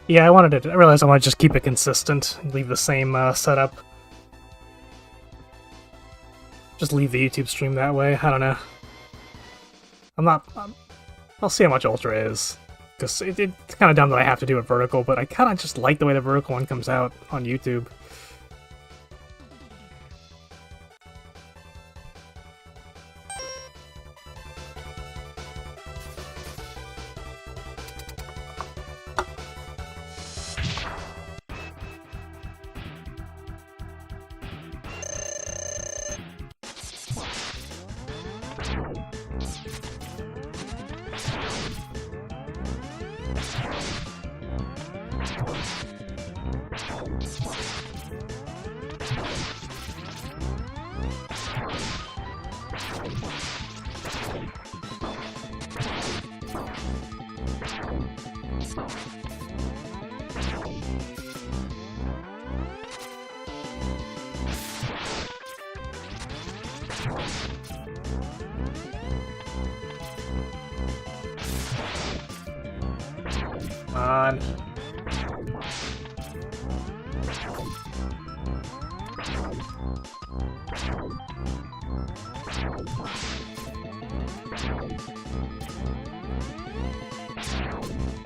Yeah, I realized I want to just keep it consistent, leave the same setup. Just leave the YouTube stream that way. I don't know. I'll see how much Ultra is. Because it's kind of dumb that I have to do it vertical, but I kind of just like the way the vertical one comes out on YouTube. On.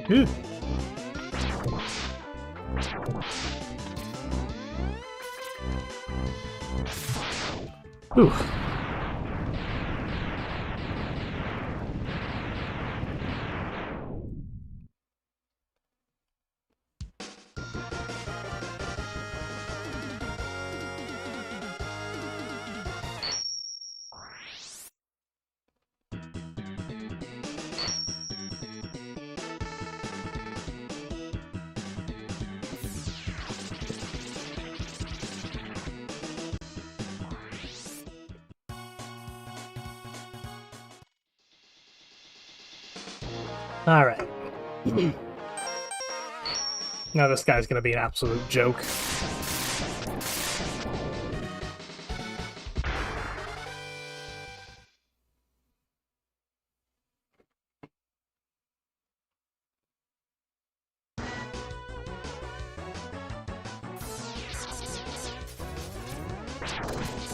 Ooh. Ooh. Alright. Now this guy's gonna be an absolute joke.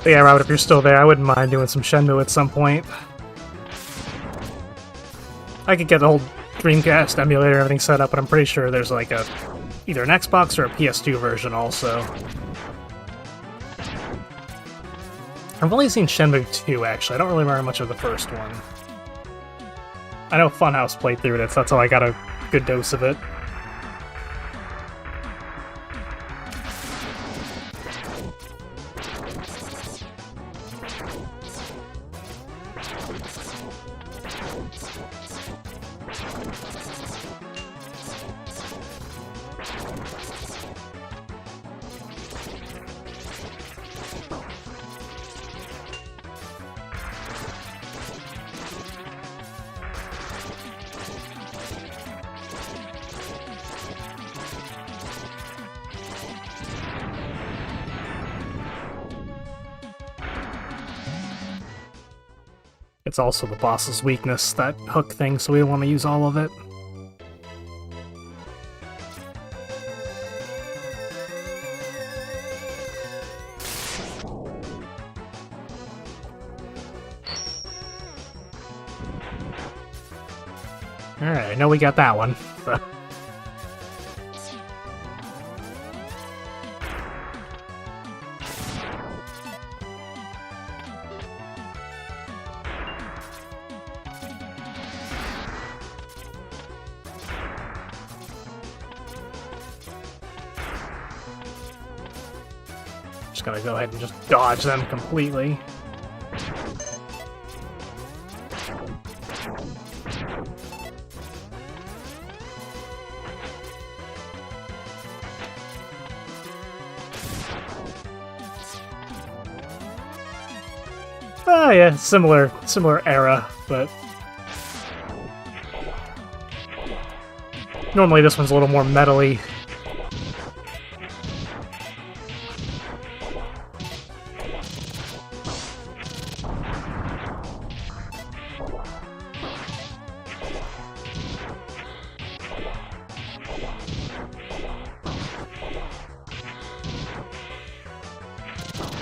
But yeah, Robert, if you're still there, I wouldn't mind doing some Shenmue at some point. I could get the whole Dreamcast emulator and everything set up, but I'm pretty sure there's like either an Xbox or a PS2 version also. I've only seen Shenmue 2, actually. I don't really remember much of the first one. I know Funhouse played through it, so that's how I got a good dose of it. It's also the boss's weakness, that hook thing, so we don't want to use all of it. Alright, I know we got that one. Just gonna go ahead and just dodge them completely. Oh yeah, similar era, but normally this one's a little more metally.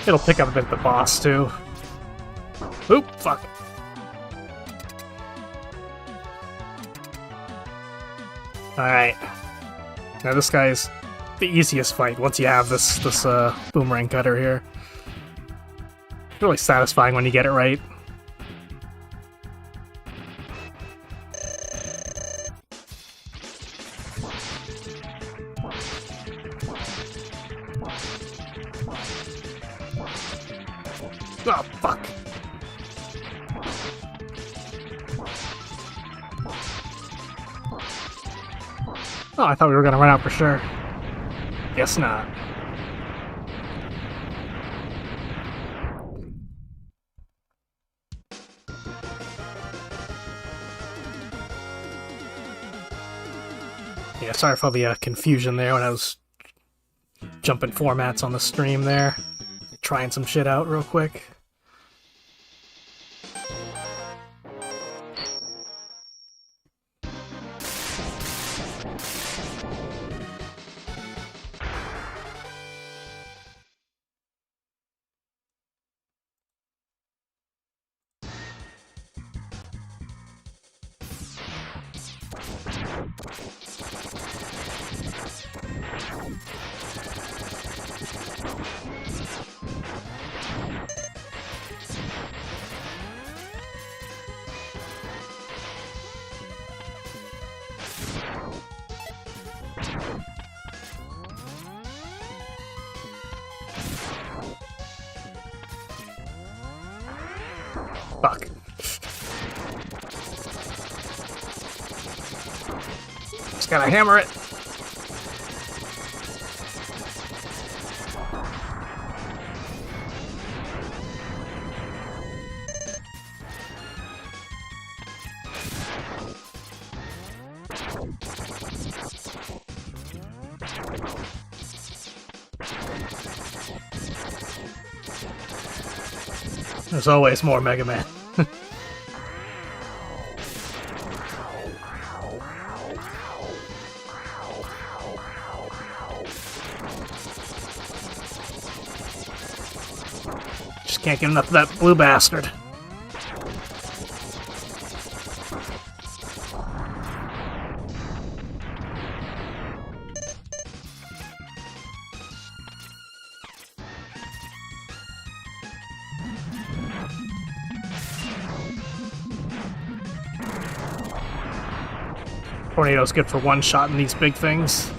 It'll pick up a bit at the boss, too. Oop, fuck. Alright. Now this guy's the easiest fight once you have this boomerang cutter here. Really satisfying when you get it right. Oh, fuck. Oh, I thought we were gonna run out for sure. Guess not. Yeah, sorry for the confusion there when I was jumping formats on the stream there. Trying some shit out real quick. Fuck. Just gotta hammer it. There's always more Mega Man. Just can't get enough of that blue bastard. Tornado's good for one shot in these big things.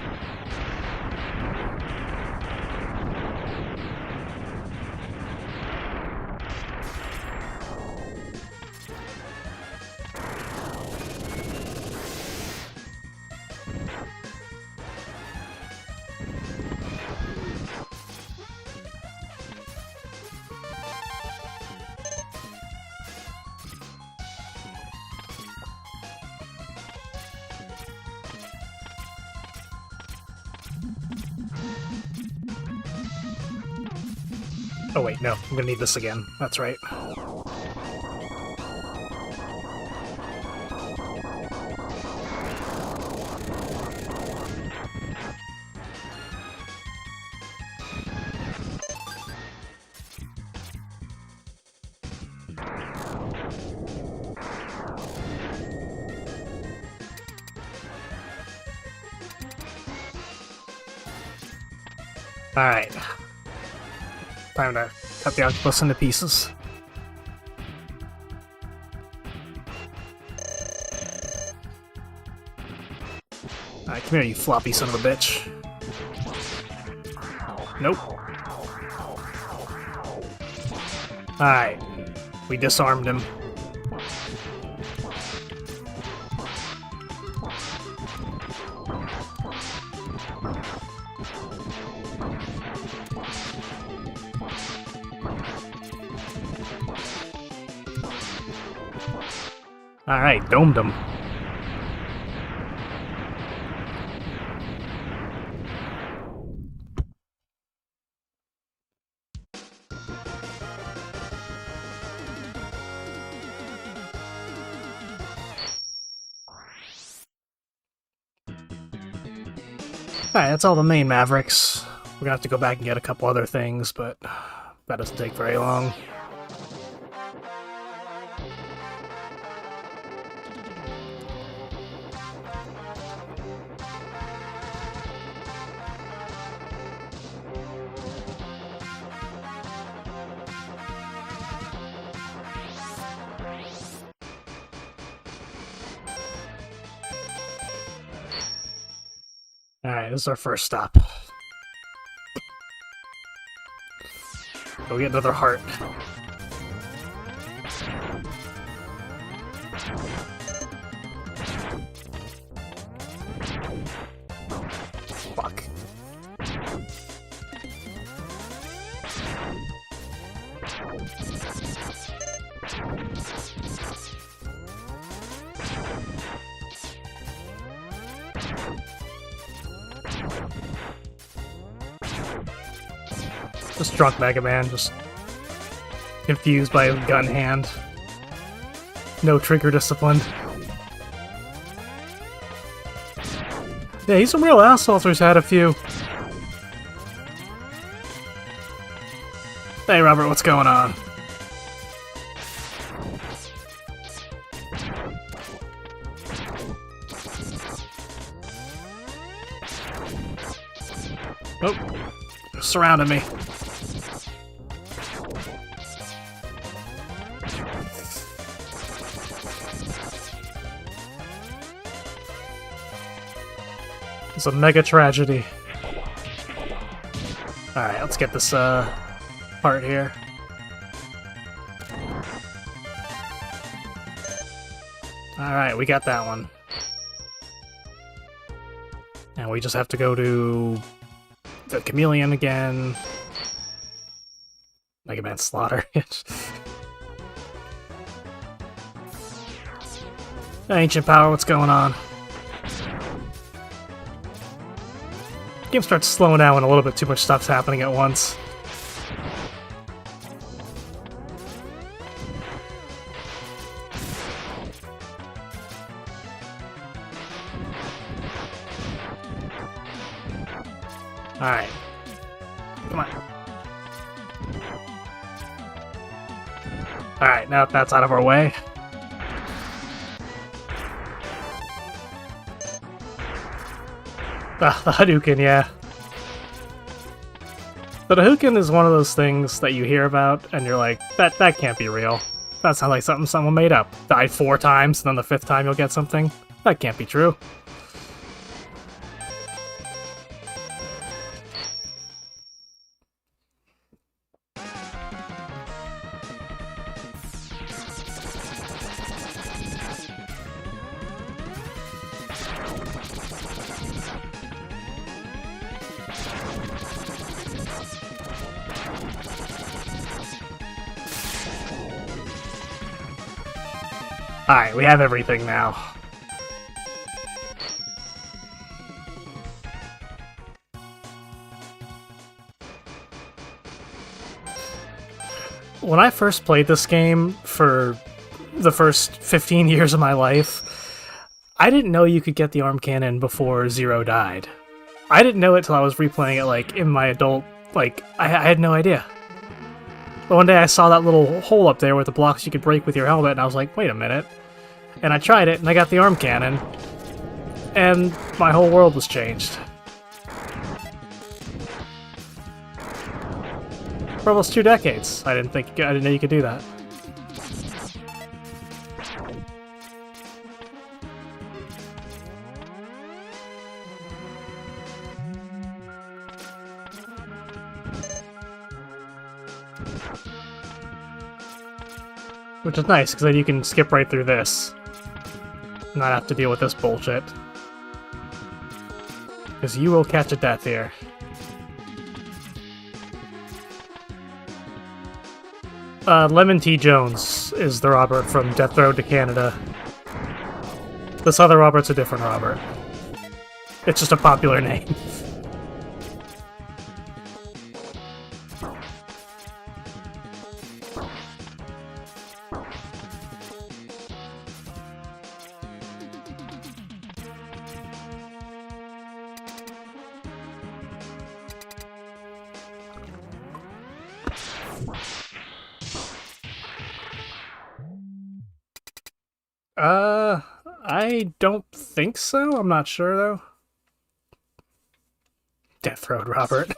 Oh wait, no, I'm gonna need this again. That's right. Alright. Time to cut the octopus into pieces. Alright, come here, you floppy son of a bitch. Nope. Alright. We disarmed him. Alright, domed him. Alright, that's all the main Mavericks. We're gonna have to go back and get a couple other things, but That doesn't take very long. Alright, this is our first stop. Go get another heart. Fuck. Just drunk Mega Man, just confused by his gun hand. No trigger discipline. Yeah, he's some real asshole, so he's had a few. Hey Robert, what's going on? Oh, surrounded me. It's a mega tragedy. Alright, let's get this part here. Alright, we got that one. And we just have to go to the Chameleon again. Mega Man Slaughter. Ancient Power, what's going on? Game starts slowing down when a little bit too much stuff's happening at once. Alright. Come on. Alright, now that's out of our way. The Hadouken, yeah. The Hadouken is one of those things that you hear about, and you're like, that can't be real. That sounds like something someone made up. Die 4 times, and then the 5th time you'll get something. That can't be true. Alright, we have everything now. When I first played this game for the first 15 years of my life, I didn't know you could get the arm cannon before Zero died. I didn't know it till I was replaying it, like, in my adult... Like, I had no idea. But one day I saw that little hole up there with the blocks you could break with your helmet, and I was like, wait a minute. And I tried it, and I got the arm cannon. And my whole world was changed. For almost 2 decades, I didn't know you could do that. Which is nice, because then you can skip right through this. Not have to deal with this bullshit. Because you will catch a death here. Lemon T. Jones is the Robert from Death Road to Canada. This other Robert's a different Robert. It's just a popular name. I don't think so. I'm not sure though. Death Road, Robert.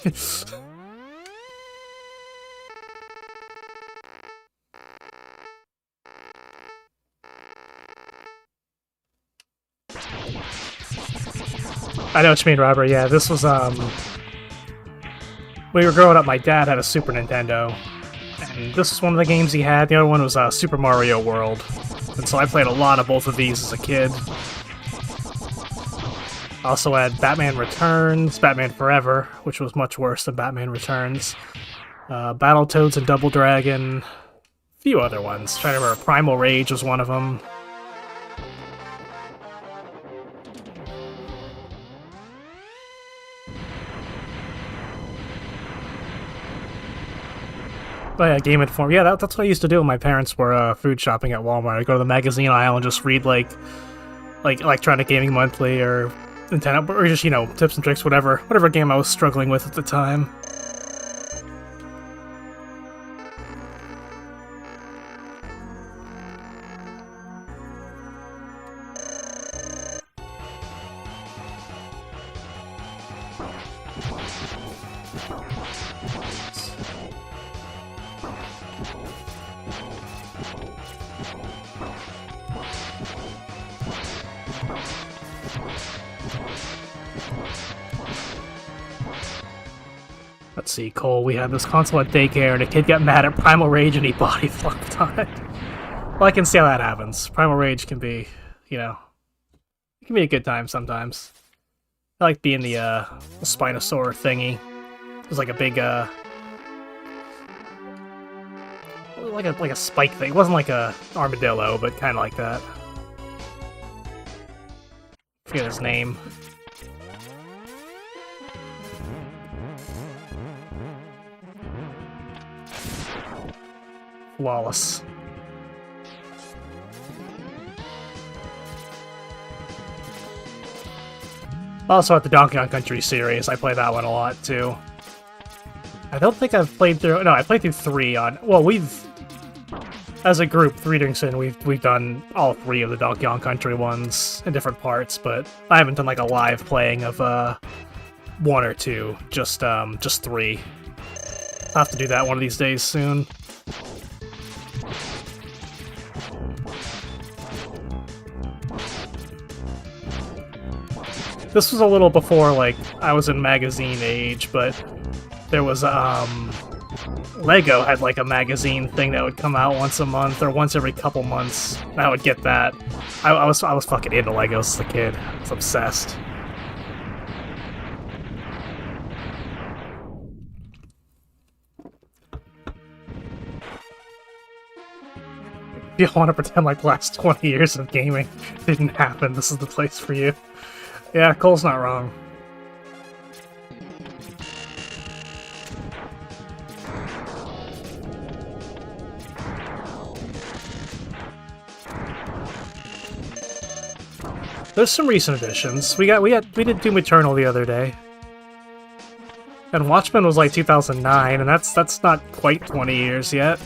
I know what you mean, Robert. Yeah, this was when we were growing up, my dad had a Super Nintendo, and this was one of the games he had. The other one was Super Mario World, and so I played a lot of both of these as a kid. I also had Batman Returns, Batman Forever, which was much worse than Batman Returns, Battletoads and Double Dragon, a few other ones. Trying to remember, Primal Rage was one of them. But yeah, Game Informer. Yeah, that's what I used to do when my parents were food shopping at Walmart. I'd go to the magazine aisle and just read like Electronic Gaming Monthly or Nintendo, or just, you know, tips and tricks, whatever game I was struggling with at the time. Let's see, Cole, we had this console at daycare, and a kid got mad at Primal Rage and he body flopped on it. Well, I can see how that happens. Primal Rage can be, you know, it can be a good time sometimes. I like being the Spinosaur thingy. It was like a big, like a spike thing. It wasn't like a armadillo, but kind of like that. I forget his name. Flawless. Also at the Donkey Kong Country series, I play that one a lot too. I don't think I've played through. No, I played through 3 on. Well, as a group, 3 drinks in, we've done all 3 of the Donkey Kong Country ones in different parts, but I haven't done like a live playing of 1 or 2, just 3. I'll have to do that one of these days soon. This was a little before, like, I was in magazine age, but there was, Lego had, like, a magazine thing that would come out once a month, or once every couple months, and I would get that. I was fucking into Legos as a kid. I was obsessed. If you want to pretend like the last 20 years of gaming didn't happen, this is the place for you. Yeah, Cole's not wrong. There's some recent additions. We did Doom Eternal the other day. And Watchmen was like 2009, and that's not quite 20 years yet.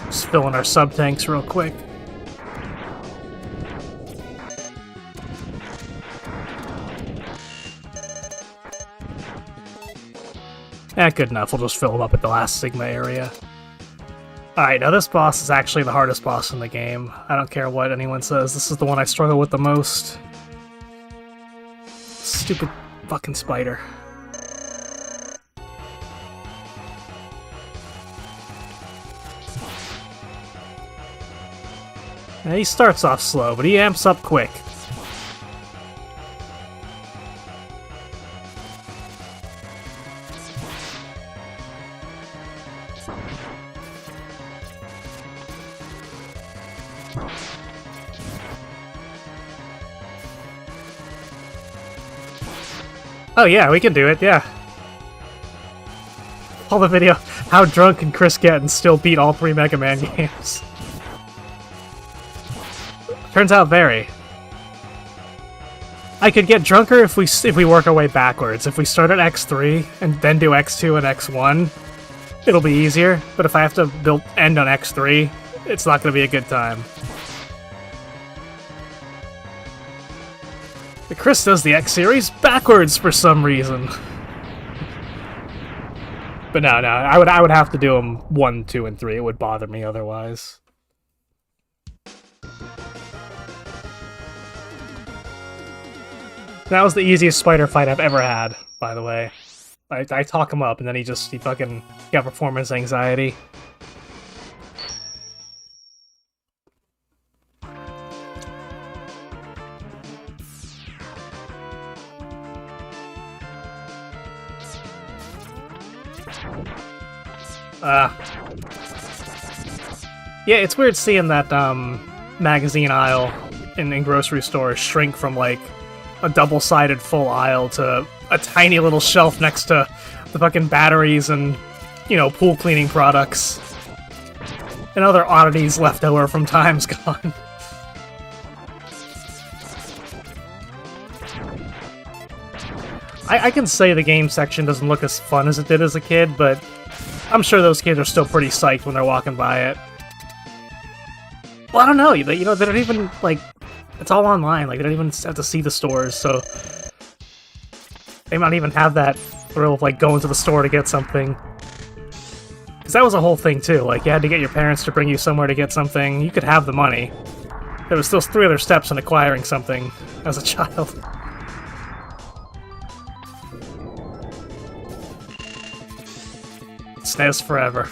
Just filling our sub-tanks real quick. Good enough. We'll just fill them up at the last Sigma area. Alright, now this boss is actually the hardest boss in the game. I don't care what anyone says. This is the one I struggle with the most. Stupid fucking spider. Yeah, he starts off slow, but he amps up quick. Oh yeah, we can do it, yeah. All the video, how drunk can Chris get and still beat all 3 Mega Man games? Turns out very. I could get drunker if we work our way backwards. If we start at X3 and then do X2 and X1, it'll be easier. But if I have to end on X3, it's not going to be a good time. But Chris does the X series backwards for some reason. But no, I would have to do them 1, 2, and 3. It would bother me otherwise. That was the easiest spider fight I've ever had, by the way. I talk him up, and then he fucking got performance anxiety. Yeah, it's weird seeing that magazine aisle in grocery stores shrink from like a double-sided full aisle to a tiny little shelf next to the fucking batteries and, you know, pool cleaning products and other oddities left over from times gone. I can say the game section doesn't look as fun as it did as a kid, but I'm sure those kids are still pretty psyched when they're walking by it. Well, I don't know, you know, they don't even, like, it's all online, like, they don't even have to see the stores, so they might even have that thrill of, like, going to the store to get something. Because that was a whole thing, too, like, you had to get your parents to bring you somewhere to get something. You could have the money. There was still 3 other steps in acquiring something as a child. SNES forever.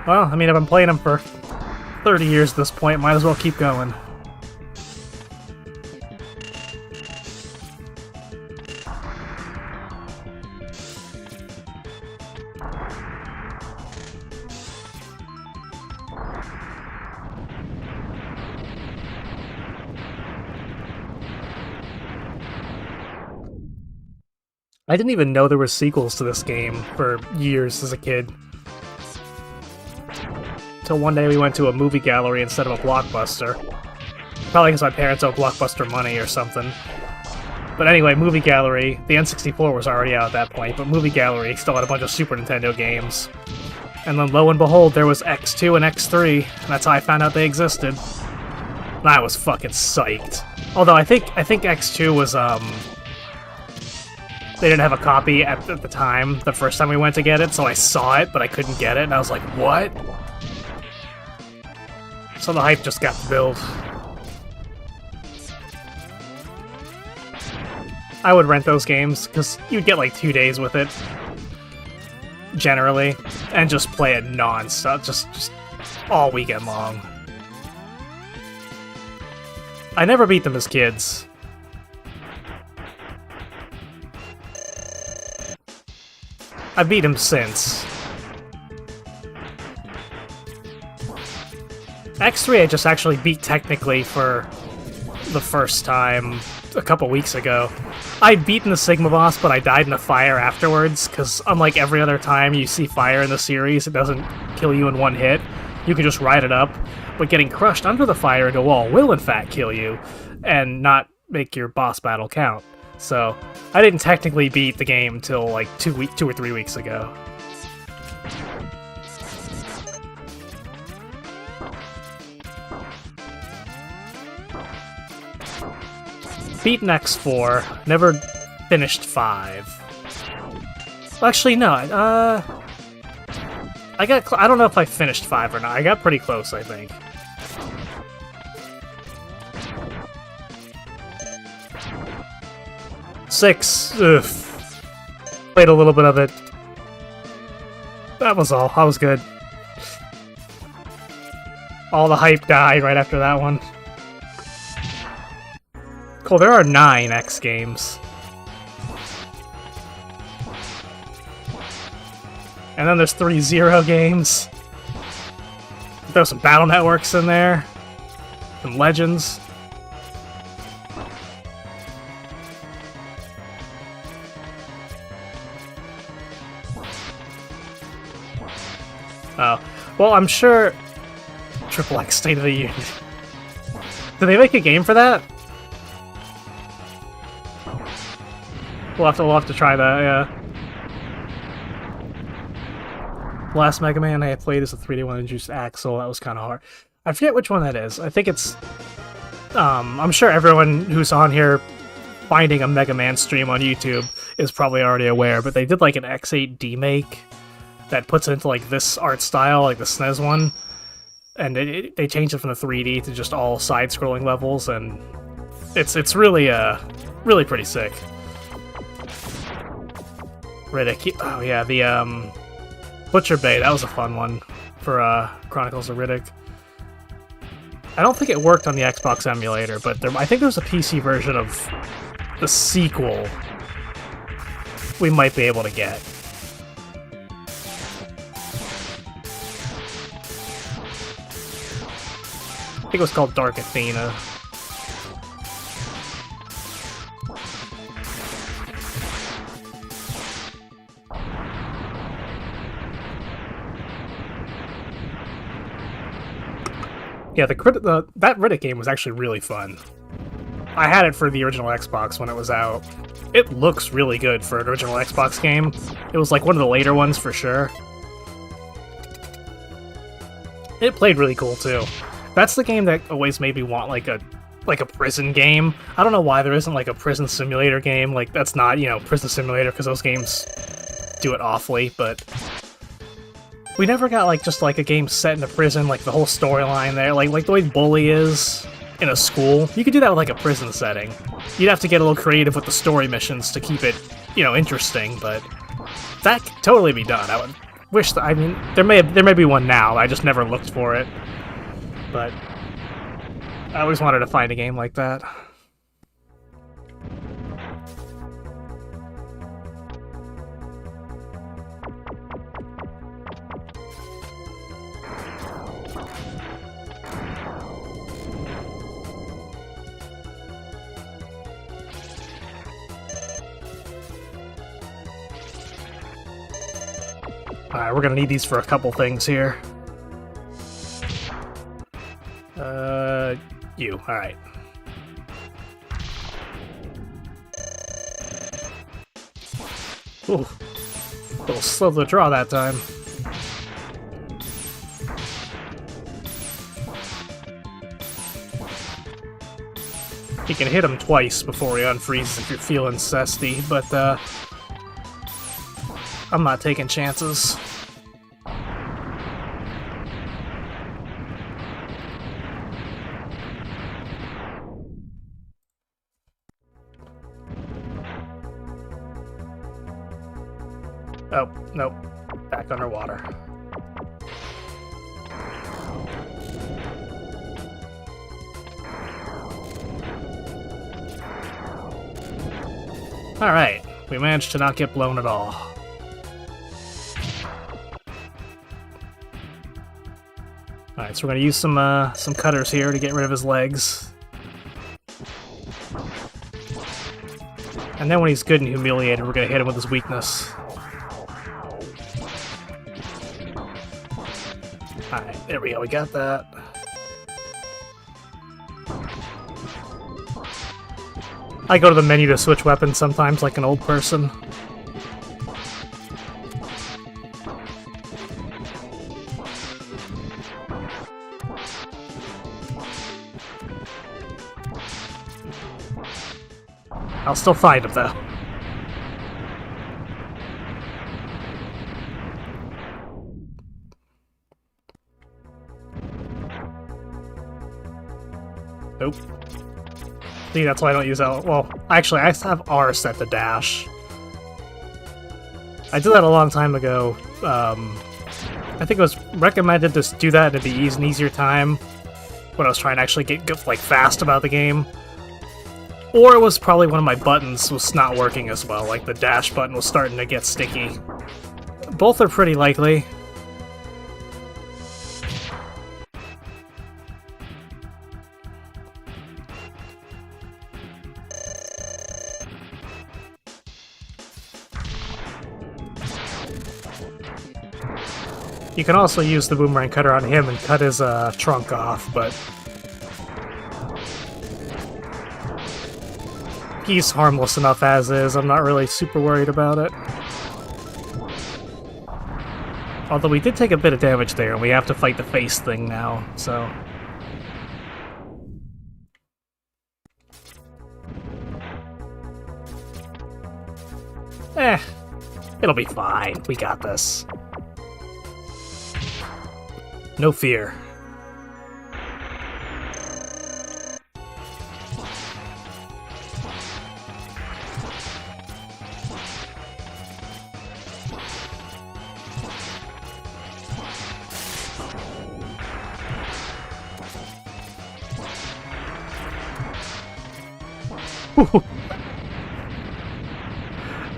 Well, I mean, I've been playing them for 30 years at this point, might as well keep going. I didn't even know there were sequels to this game for years as a kid. Till one day we went to a movie gallery instead of a Blockbuster. Probably because my parents owe Blockbuster money or something. But anyway, movie gallery, the N64 was already out at that point, but movie gallery still had a bunch of Super Nintendo games. And then lo and behold, there was X2 and X3, and that's how I found out they existed. And I was fucking psyched. Although I think X2 was, they didn't have a copy at the time, the first time we went to get it, so I saw it, but I couldn't get it, and I was like, what? So the hype just got to build. I would rent those games, because you'd get like 2 days with it. Generally. And just play it non-stop, just all weekend long. I never beat them as kids. I beat him since. X3 I just actually beat technically for the first time a couple weeks ago. I'd beaten the Sigma boss, but I died in a fire afterwards, because unlike every other time you see fire in the series, it doesn't kill you in one hit. You can just ride it up, but getting crushed under the fire into a wall will in fact kill you, and not make your boss battle count. So, I didn't technically beat the game till like 2 or 3 weeks ago. Beaten X4, never finished 5. Well, actually, no, I don't know if I finished 5 or not. I got pretty close, I think. Six. Ugh. Played a little bit of it. That was all. I was good. All the hype died right after that one. Cool, there are 9 X games. And then there's 3 Zero games. Throw some Battle Networks in there. Some Legends. Oh, well, I'm sure Triple X State of the Union. Did they make a game for that? We'll have to try that, yeah. Last Mega Man I played is a 3D one and just Axel. That was kind of hard. I forget which one that is. I think it's... I'm sure everyone who's on here finding a Mega Man stream on YouTube is probably already aware, but they did like an X8 demake that puts it into like this art style, like the SNES one, and they changed it from the 3D to just all side-scrolling levels, and it's really really pretty sick. Riddick, oh yeah, the Butcher Bay, that was a fun one for Chronicles of Riddick. I don't think it worked on the Xbox emulator, but I think there's a PC version of the sequel we might be able to get. I think it was called Dark Athena. Yeah, that Riddick game was actually really fun. I had it for the original Xbox when it was out. It looks really good for an original Xbox game. It was like one of the later ones for sure. It played really cool too. That's the game that always made me want like a prison game. I don't know why there isn't like a prison simulator game. Like that's not, you know, Prison Simulator, because those games do it awfully, but we never got like just like a game set in a prison, like the whole storyline there, like the way Bully is in a school. You could do that with like a prison setting. You'd have to get a little creative with the story missions to keep it, you know, interesting, but that could totally be done. I would wish that, I mean, there may be one now. I just never looked for it, but I always wanted to find a game like that. Alright, we're gonna need these for a couple things here. You. Alright. Ooh. A little slow to draw that time. You can hit him twice before he unfreezes if you're feeling zesty, but I'm not taking chances. Oh, nope. Back underwater. Alright, we managed to not get blown at all. Alright, so we're gonna use some cutters here to get rid of his legs. And then when he's good and humiliated, we're gonna hit him with his weakness. Alright, there we go, we got that. I go to the menu to switch weapons sometimes, like an old person. I'll still find him, though. Nope. See, that's why I don't use L. Well, actually, I have R set to dash. I did that a long time ago. I think it was recommended to do that at an easier time when I was trying to actually get like fast about the game. Or it was probably one of my buttons was not working as well, like the dash button was starting to get sticky. Both are pretty likely. You can also use the boomerang cutter on him and cut his trunk off, but he's harmless enough as is. I'm not really super worried about it. Although we did take a bit of damage there, and we have to fight the face thing now, so... it'll be fine. We got this. No fear.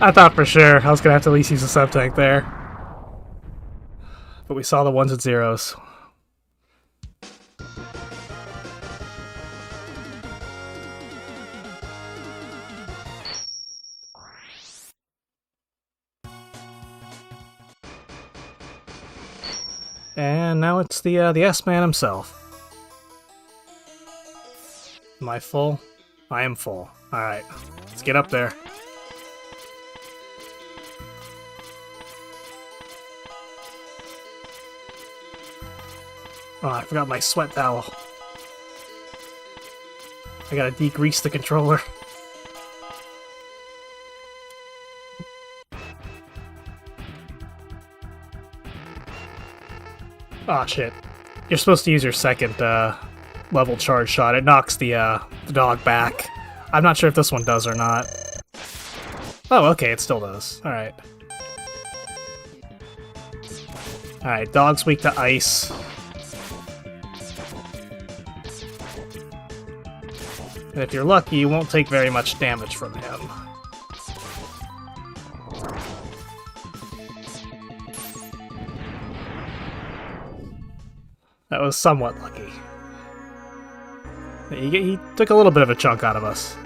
I thought for sure I was gonna have to at least use a sub-tank there. But we saw the ones and zeros. And now it's the S-Man himself. Am I full? I am full. Alright, let's get up there. Oh, I forgot my sweat towel. I gotta degrease the controller. Aw, shit. You're supposed to use your second level charge shot. It knocks the dog back. I'm not sure if this one does or not. Oh, okay, it still does. Alright. Alright, dog's weak to ice. And if you're lucky, you won't take very much damage from him. That was somewhat lucky. He took a little bit of a chunk out of us.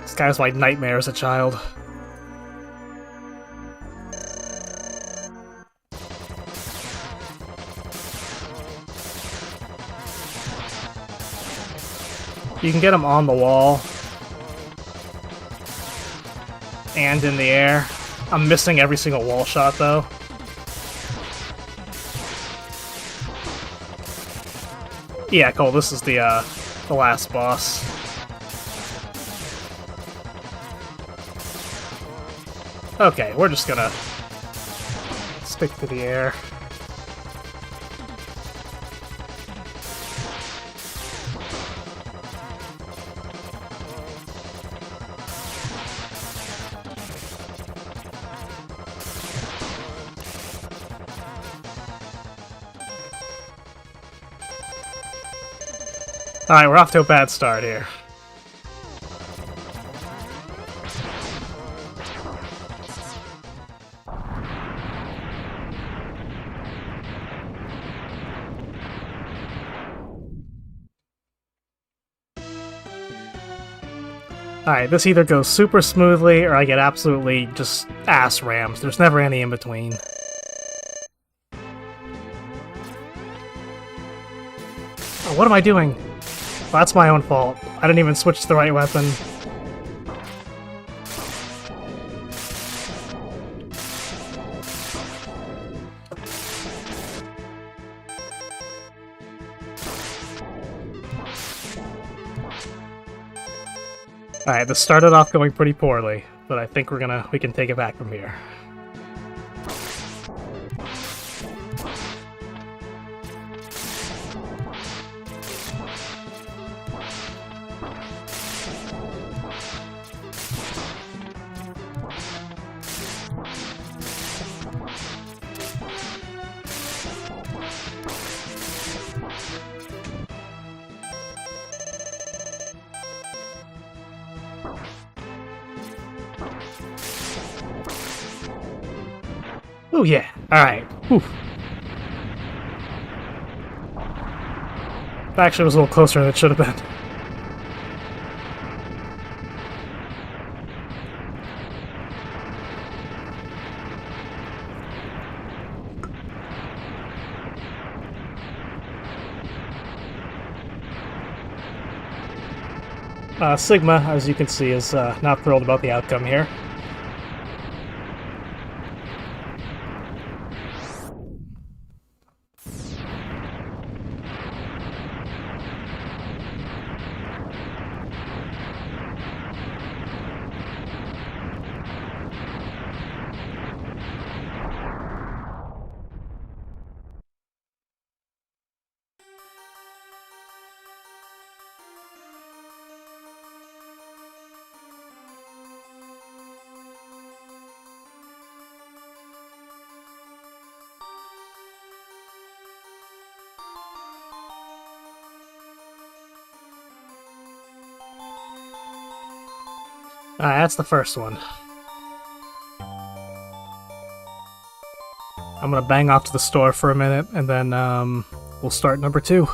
This guy was my nightmare as a child. You can get him on the wall and in the air. I'm missing every single wall shot though. Yeah, Cole, this is the last boss. Okay, we're just gonna stick to the air. Alright, we're off to a bad start here. Alright, this either goes super smoothly or I get absolutely just ass rams. There's never any in between. Oh, what am I doing? Well, that's my own fault. I didn't even switch to the right weapon. Alright, this started off going pretty poorly, but I think we can take it back from here. Oh yeah, alright. That actually was a little closer than it should have been. Sigma, as you can see, is not thrilled about the outcome here. That's the first one. I'm gonna bang off to the store for a minute, and then we'll start number 2.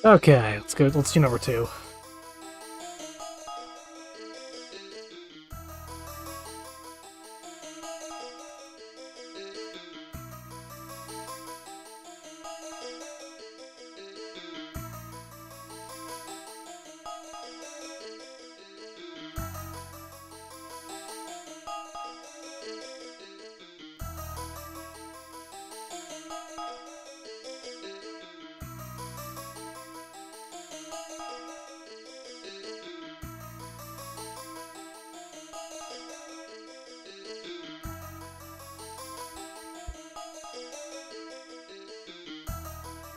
Okay, let's go. Let's do number 2.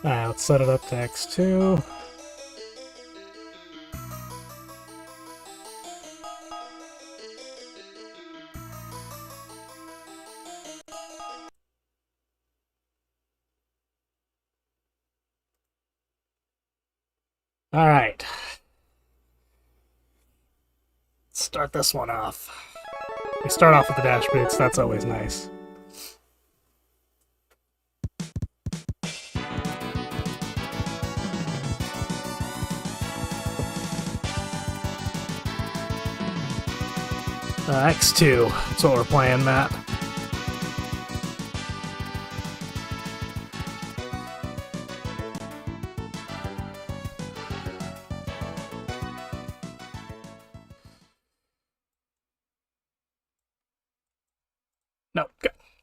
Alright, let's set it up to X2. Alright. Let's start this one off. We start off with the dash boots, that's always nice. X2, that's what we're playing, Matt. No,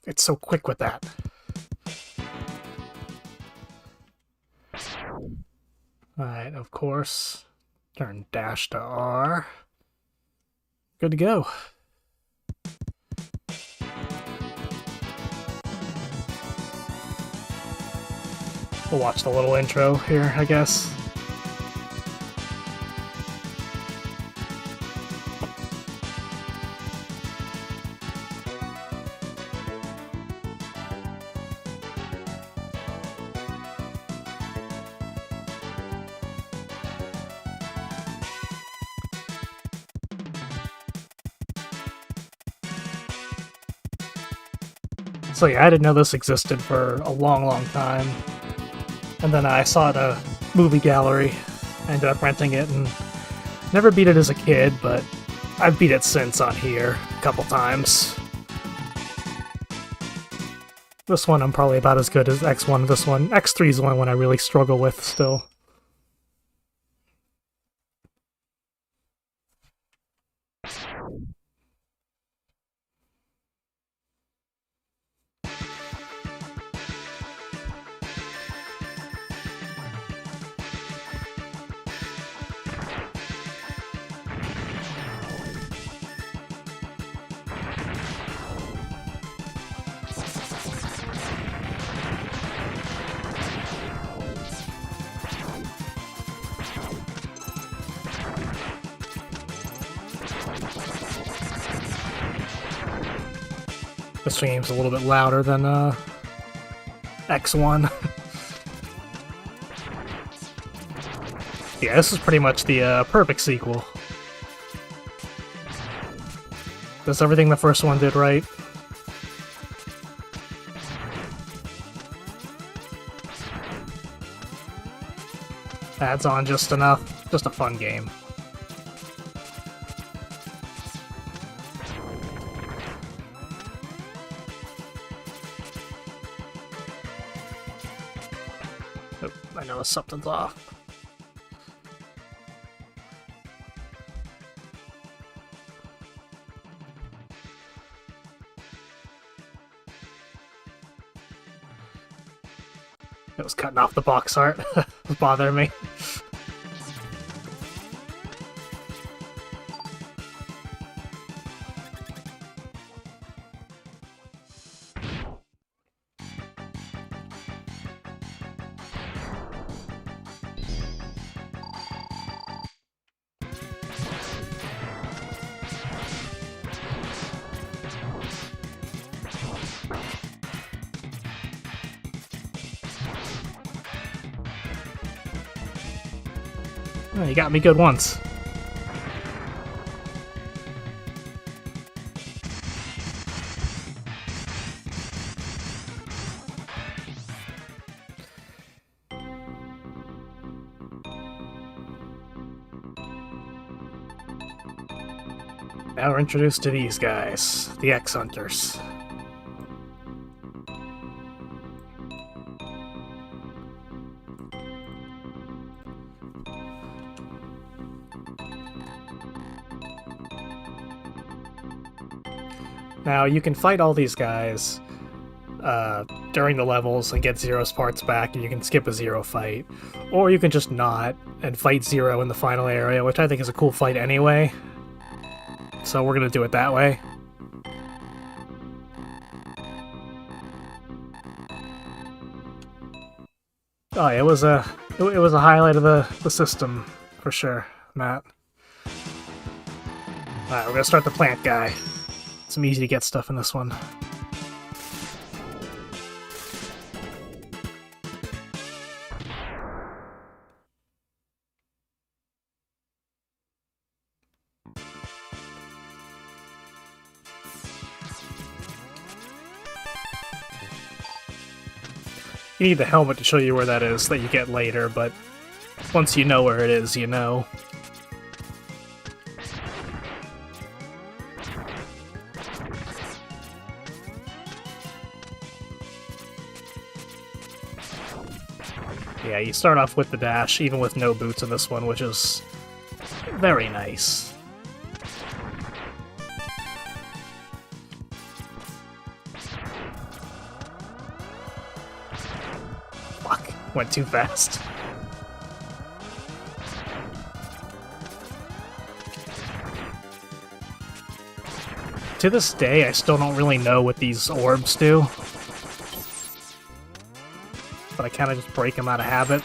it's so quick with that. Alright, of course. Turn dash to R. Good to go. We'll watch the little intro here, I guess. So yeah, I didn't know this existed for a long, long time. And then I saw it at a movie gallery. I ended up renting it and never beat it as a kid, but I've beat it since on here a couple times. This one I'm probably about as good as X1. This one, X3 is the only one I really struggle with still. This game's a little bit louder than X1. Yeah, this is pretty much the perfect sequel. Does everything the first one did right. Adds on just enough. Just a fun game. Oh, I know something's off. It was cutting off the box art. It was bothering me. Oh, you got me good once. Now we're introduced to these guys, the X-Hunters. Now, you can fight all these guys during the levels and get Zero's parts back, and you can skip a Zero fight. Or you can just not and fight Zero in the final area, which I think is a cool fight anyway. So we're gonna do it that way. Oh, it was a highlight of the system for sure, Matt. Alright, we're gonna start the plant guy. Some easy to get stuff in this one. You need the helmet to show you where that is that you get later, but once you know where it is, you know. Yeah, you start off with the dash, even with no boots in this one, which is very nice. Fuck, went too fast. To this day, I still don't really know what these orbs do. But I kind of just break them out of habit.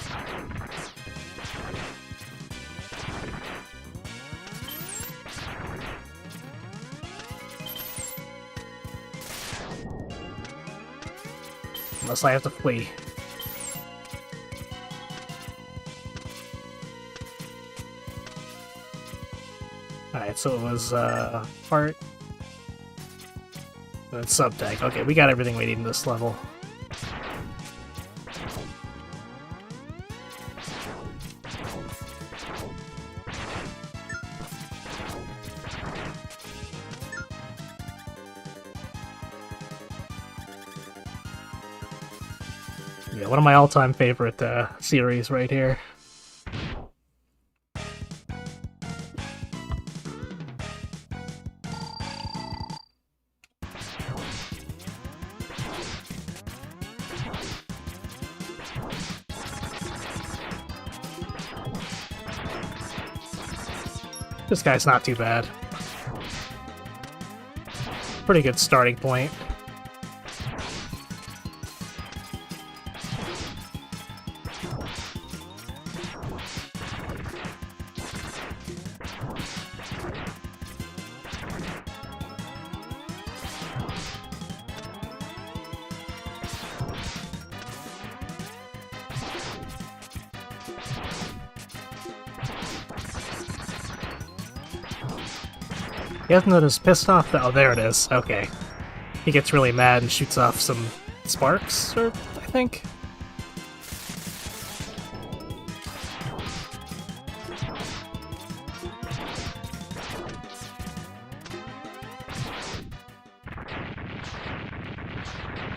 Unless I have to flee. Alright, so it was heart. And sub-tag. Okay, we got everything we need in this level. Yeah, one of my all-time favorite series right here. This guy's not too bad. Pretty good starting point. He hasn't noticed pissed off? Oh, there it is. Okay. He gets really mad and shoots off some sparks, or I think.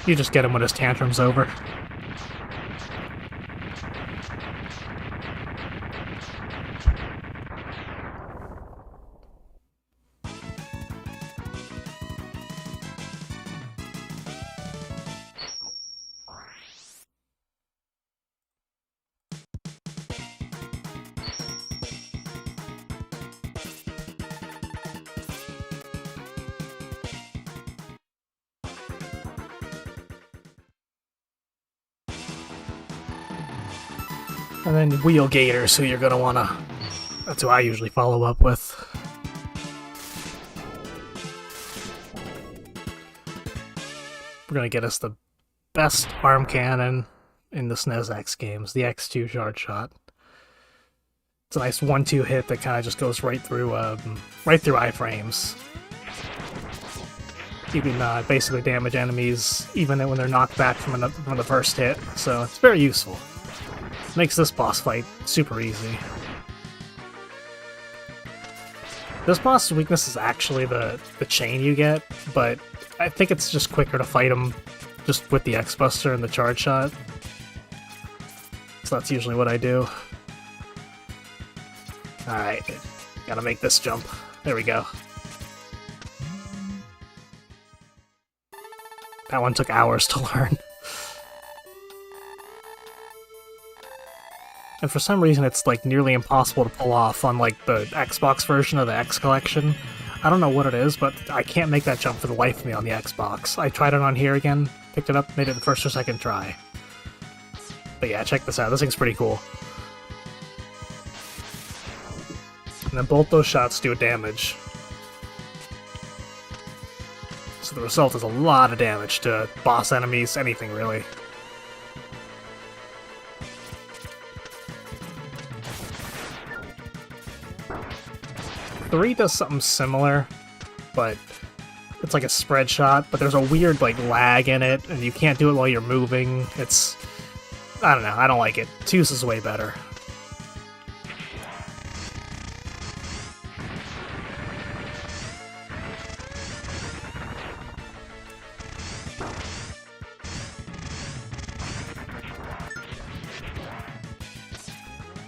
You just get him when his tantrum's over. And then Wheel Gators, who you're gonna wanna... That's who I usually follow up with. We're gonna get us the best arm cannon in the SNES X games, the X2 Shard Shot. It's a nice 1-2 hit that kind of just goes right through iframes. You can basically damage enemies even when they're knocked back from the first hit, so it's very useful. Makes this boss fight super easy. This boss's weakness is actually the chain you get, but I think it's just quicker to fight him just with the X-Buster and the charge shot. So that's usually what I do. Alright, gotta make this jump. There we go. That one took hours to learn. And for some reason it's like nearly impossible to pull off on like the Xbox version of the X Collection. I don't know what it is, but I can't make that jump for the life of me on the Xbox. I tried it on here again, picked it up, made it the first or second try. But yeah, check this out. This thing's pretty cool. And then both those shots do damage. So the result is a lot of damage to boss enemies, anything really. Three does something similar, but it's like a spread shot, but there's a weird like lag in it, and you can't do it while you're moving. It's... I don't know, I don't like it. 2's is way better.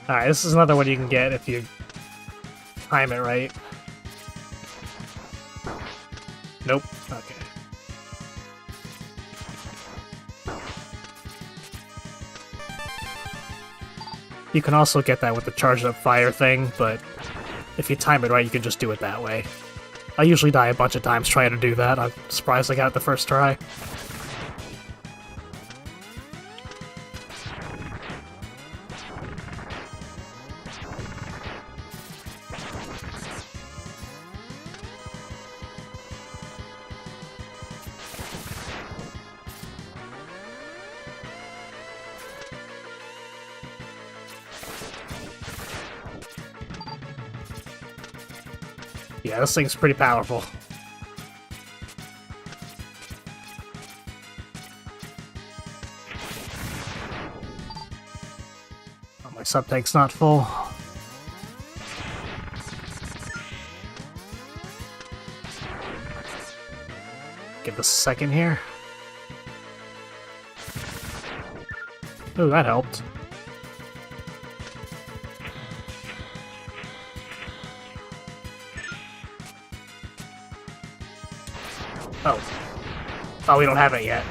Alright, this is another one you can get if you time it right. Nope. Okay. You can also get that with the charged up fire thing, but if you time it right, you can just do it that way. I usually die a bunch of times trying to do that. I'm surprised I got it the first try. Yeah, this thing's pretty powerful. Oh, my sub-tank's not full. Give this a second here. Ooh, that helped. Oh, we don't have it yet.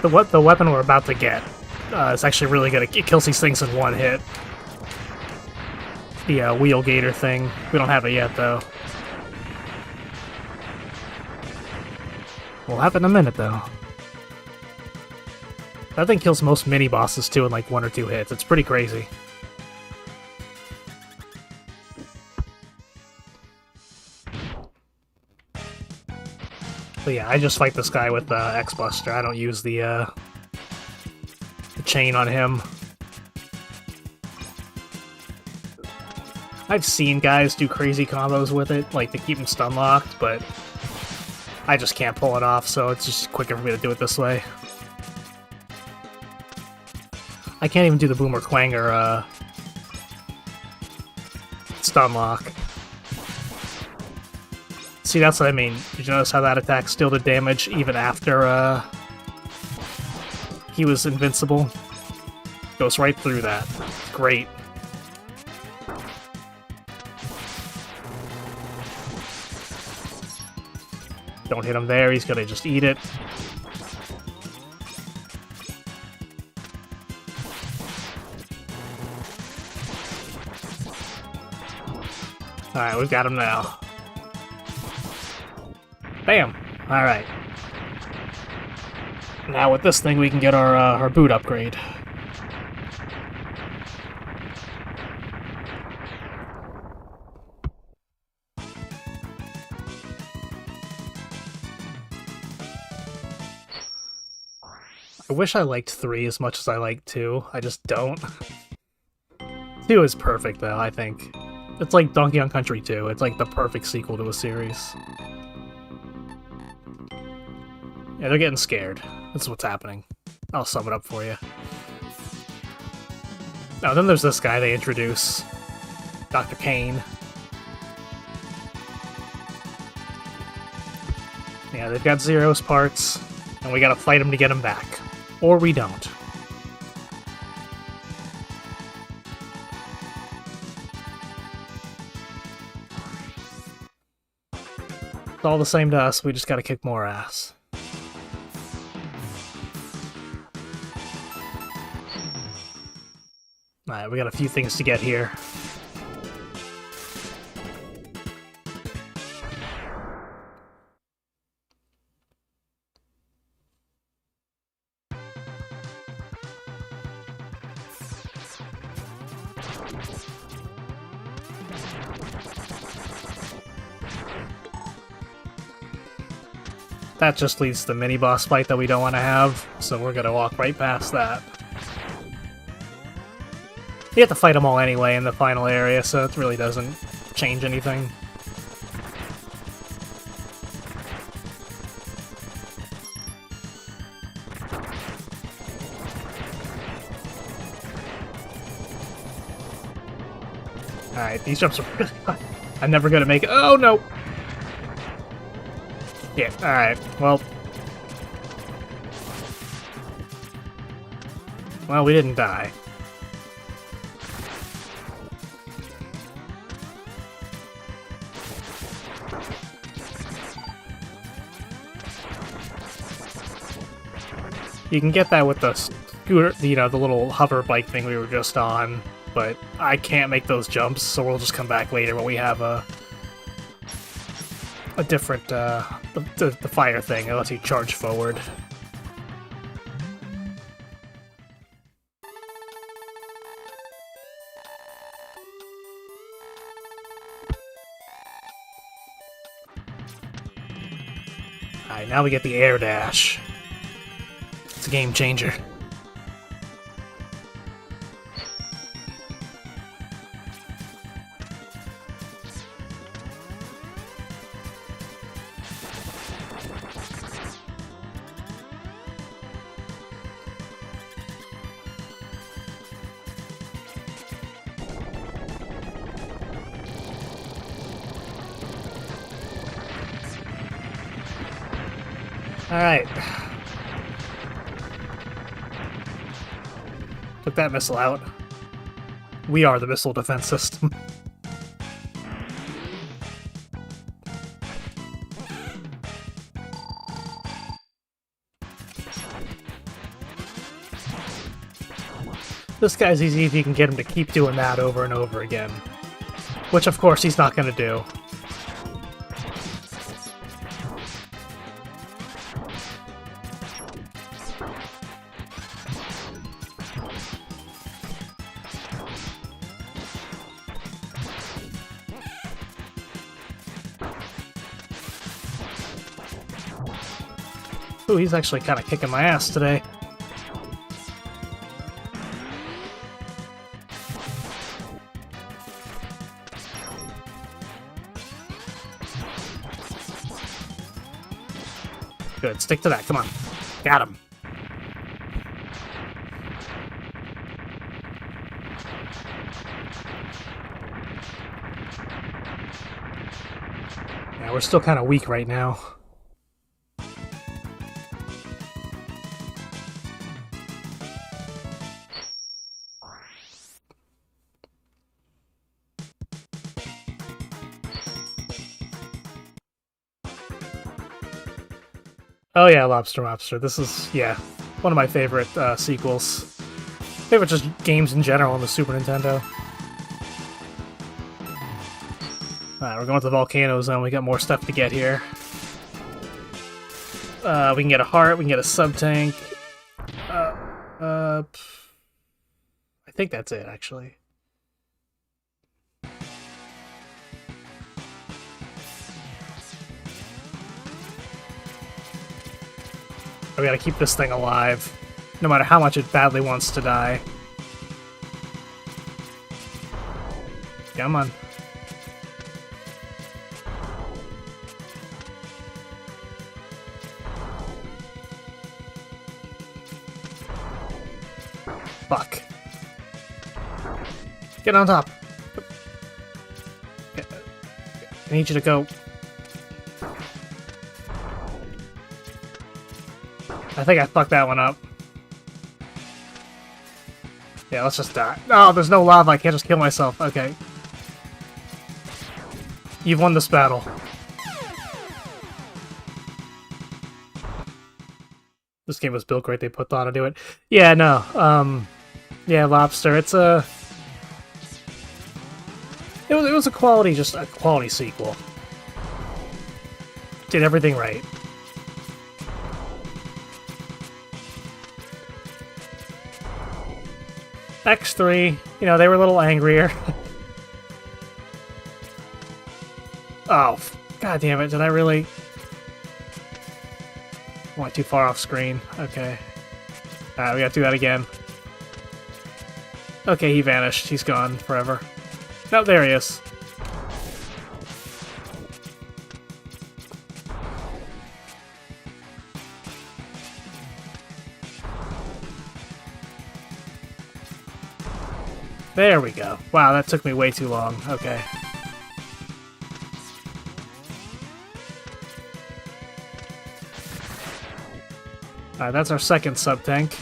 The weapon we're about to get is actually really good. It kills these things in one hit. The wheel gator thing. We don't have it yet, though. We'll have it in a minute, though. That thing kills most mini-bosses, too, in like 1 or 2 hits. It's pretty crazy. But yeah, I just fight this guy with X-Buster. I don't use the chain on him. I've seen guys do crazy combos with it, like to keep him stun-locked, but I just can't pull it off, so it's just quicker for me to do it this way. I can't even do the Boomer Clanger stun lock. See, that's what I mean. Did you notice how that attack still did damage even after he was invincible? Goes right through that. Great. Don't hit him there, he's gonna just eat it. Alright, we've got him now. Bam! Alright. Now with this thing we can get our boot upgrade. I wish I liked 3 as much as I like 2. I just don't. 2 is perfect though, I think. It's like Donkey Kong Country 2. It's like the perfect sequel to a series. Yeah, they're getting scared. That's what's happening. I'll sum it up for you. Now, then there's this guy they introduce. Dr. Kane. Yeah, they've got Zero's parts, and we gotta fight them to get them back. Or we don't. It's all the same to us, we just gotta kick more ass. Alright, we got a few things to get here. That just leads to the mini-boss fight that we don't want to have, so we're gonna walk right past that. You have to fight them all anyway in the final area, so it really doesn't change anything. Alright, these jumps are really high. I'm never gonna make it. Oh no! Yeah, alright, well... Well, we didn't die. You can get that with the scooter, you know, the little hover bike thing we were just on, but I can't make those jumps, so we'll just come back later when we have a different, the fire thing. It lets you charge forward. Alright, now we get the air dash. It's a game changer. Alright. Took that missile out. We are the missile defense system. This guy's easy if you can get him to keep doing that over and over again. Which, of course, he's not going to do. Ooh, he's actually kind of kicking my ass today. Good, stick to that, come on. Got him. Yeah, we're still kind of weak right now. Oh yeah, Lobster Mobster. This is, yeah, one of my favorite sequels. Favorite just games in general on the Super Nintendo. Alright, we're going to the Volcano Zone. We got more stuff to get here. We can get a heart, we can get a sub-tank. I think that's it, actually. We gotta keep this thing alive, no matter how much it badly wants to die. Come on. Fuck. Get on top. I need you to go. I think I fucked that one up. Yeah, let's just die. Oh, there's no lava. I can't just kill myself. Okay. You've won this battle. This game was built great. They put thought into it. Yeah, no. Yeah, Lobster. It's a... It was a quality, just a quality sequel. Did everything right. X3, you know, they were a little angrier. Oh, god damn it, did I really... Went too far off screen. Okay. Alright, we gotta do that again. Okay, he vanished. He's gone forever. No, there he is. There we go. Wow, that took me way too long. Okay. Alright, that's our second sub-tank.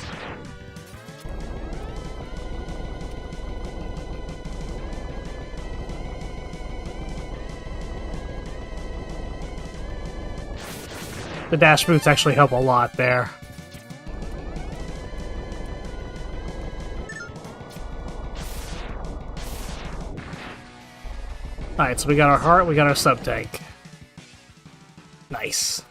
The dash boots actually help a lot there. Alright, so we got our heart, we got our sub-tank. Nice.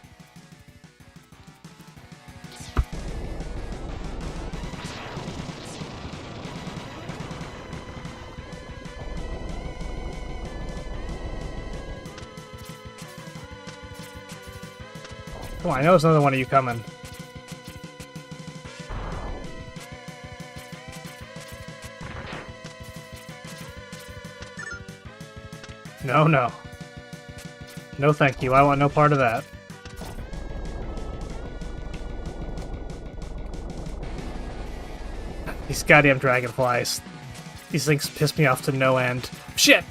Come on, I know there's another one of you coming. No, no. No thank you, I want no part of that. These goddamn dragonflies. These things piss me off to no end. Shit!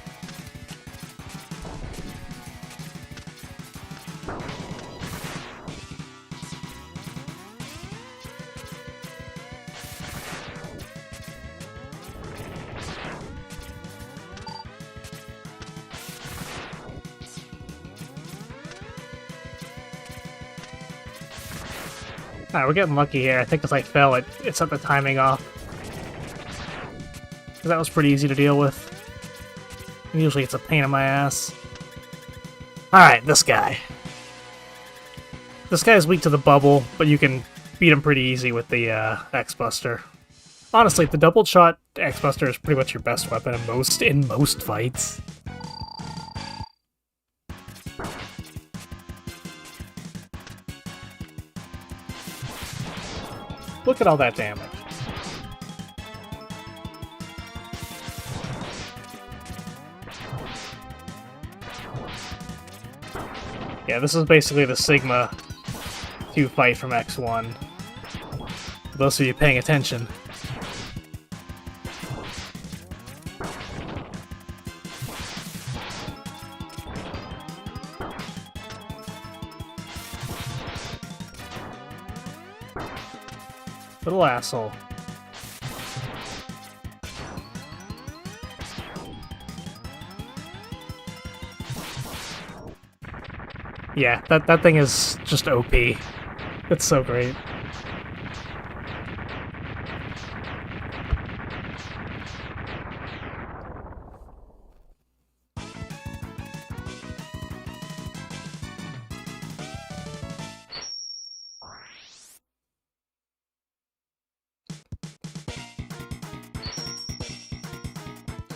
Alright, we're getting lucky here. I think as I fell, it set the timing off. Because that was pretty easy to deal with. And usually it's a pain in my ass. Alright, this guy. This guy is weak to the bubble, but you can beat him pretty easy with the X-Buster. Honestly, the double shot X-Buster is pretty much your best weapon in most fights. Look at all that damage. Yeah, this is basically the Sigma 2 fight from X1. For those of you paying attention. Little asshole. Yeah, that thing is just OP. It's so great.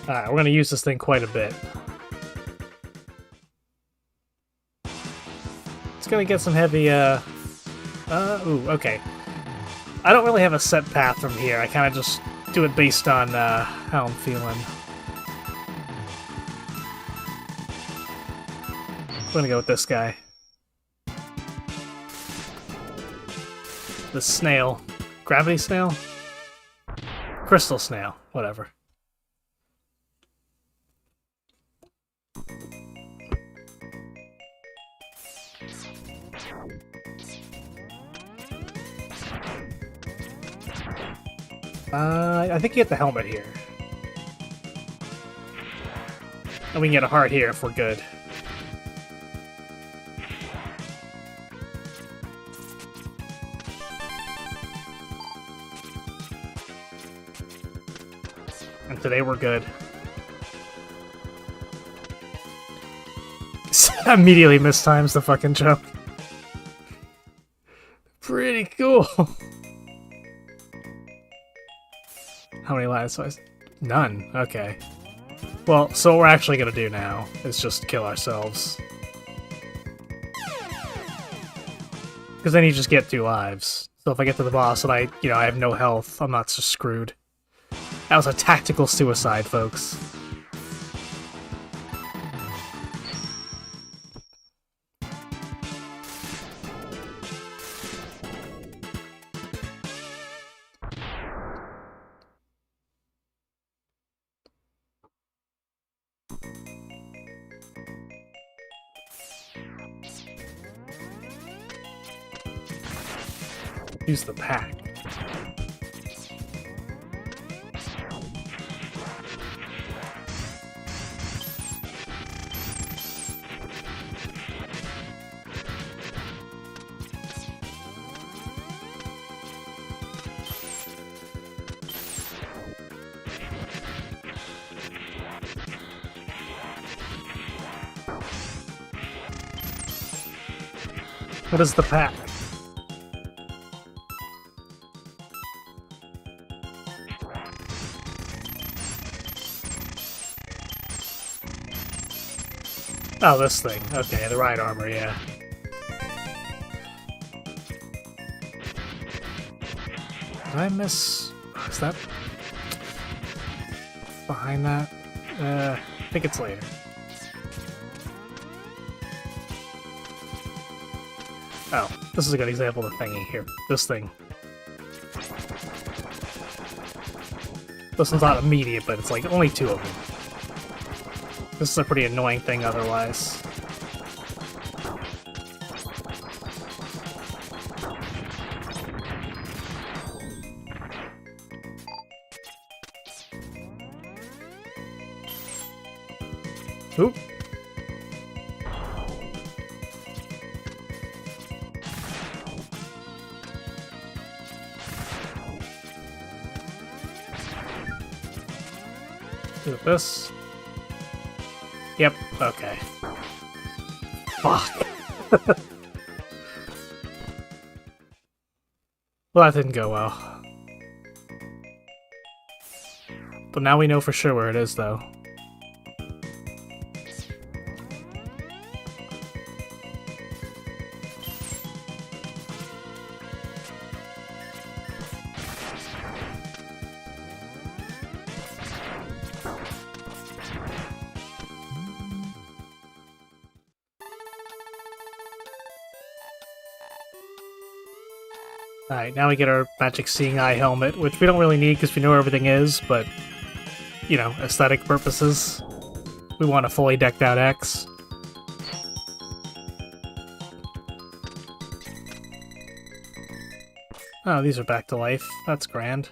Alright, we're gonna use this thing quite a bit. It's gonna get some heavy, ooh, okay. I don't really have a set path from here. I kind of just do it based on, how I'm feeling. I'm gonna go with this guy. The snail. Gravity snail? Crystal snail. Whatever. I think you get the helmet here. And we can get a heart here if we're good. And today we're good. Immediately mistimes the fucking jump. Pretty cool. How many lives? None. Okay. Well, so what we're actually gonna do now is just kill ourselves. Because then you just get 2 lives. So if I get to the boss and I have no health, I'm not so screwed. That was a tactical suicide, folks. Use the pack. What is the pack? Oh, this thing. Okay, the ride armor, yeah. Did I miss... Is that... behind that? I think it's later. Oh, this is a good example of the thingy here. This thing. This one's not immediate, but it's like only 2 of them. This is a pretty annoying thing otherwise. Oop. Do this. Yep, okay. Fuck. Well, that didn't go well. But now we know for sure where it is, though. Alright, now we get our Magic Seeing Eye helmet, which we don't really need because we know where everything is, but, you know, aesthetic purposes. We want a fully decked out X. Oh, these are back to life. That's grand.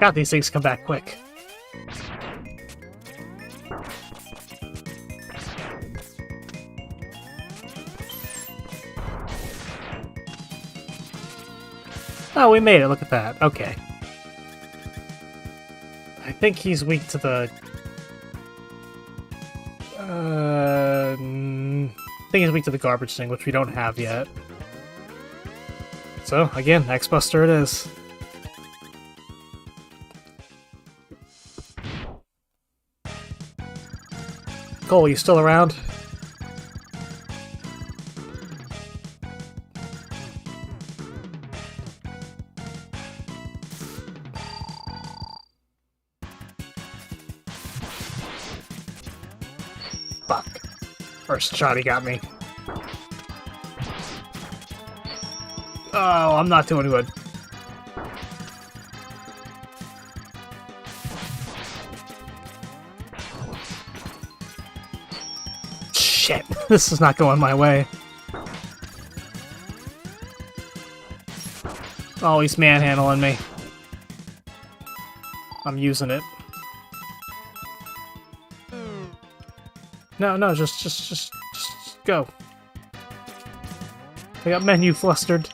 God, these things come back quick. Oh, we made it. Look at that. Okay. I think he's weak to the... I think he's weak to the garbage thing, which we don't have yet. So, again, X-Buster it is. Cole, you still around? First shot he got me. Oh, I'm not doing good. Shit, this is not going my way. Oh, he's manhandling me. I'm using it. No, just go. I got menu flustered.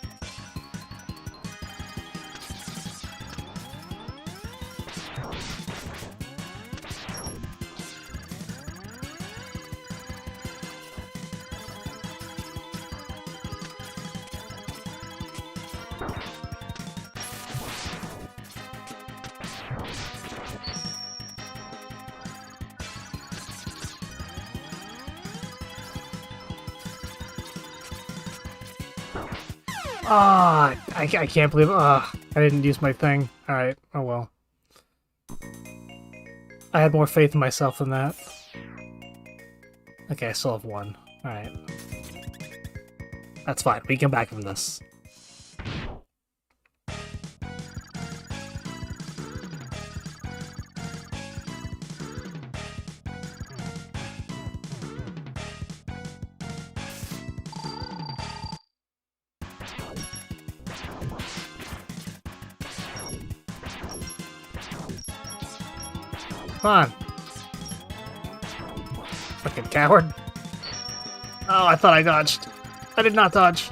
Ah, I can't believe. I didn't use my thing. All right. Oh well. I had more faith in myself than that. Okay, I still have one. All right. That's fine. We can come back from this. Come on. Fucking coward. Oh, I thought I dodged. I did not dodge.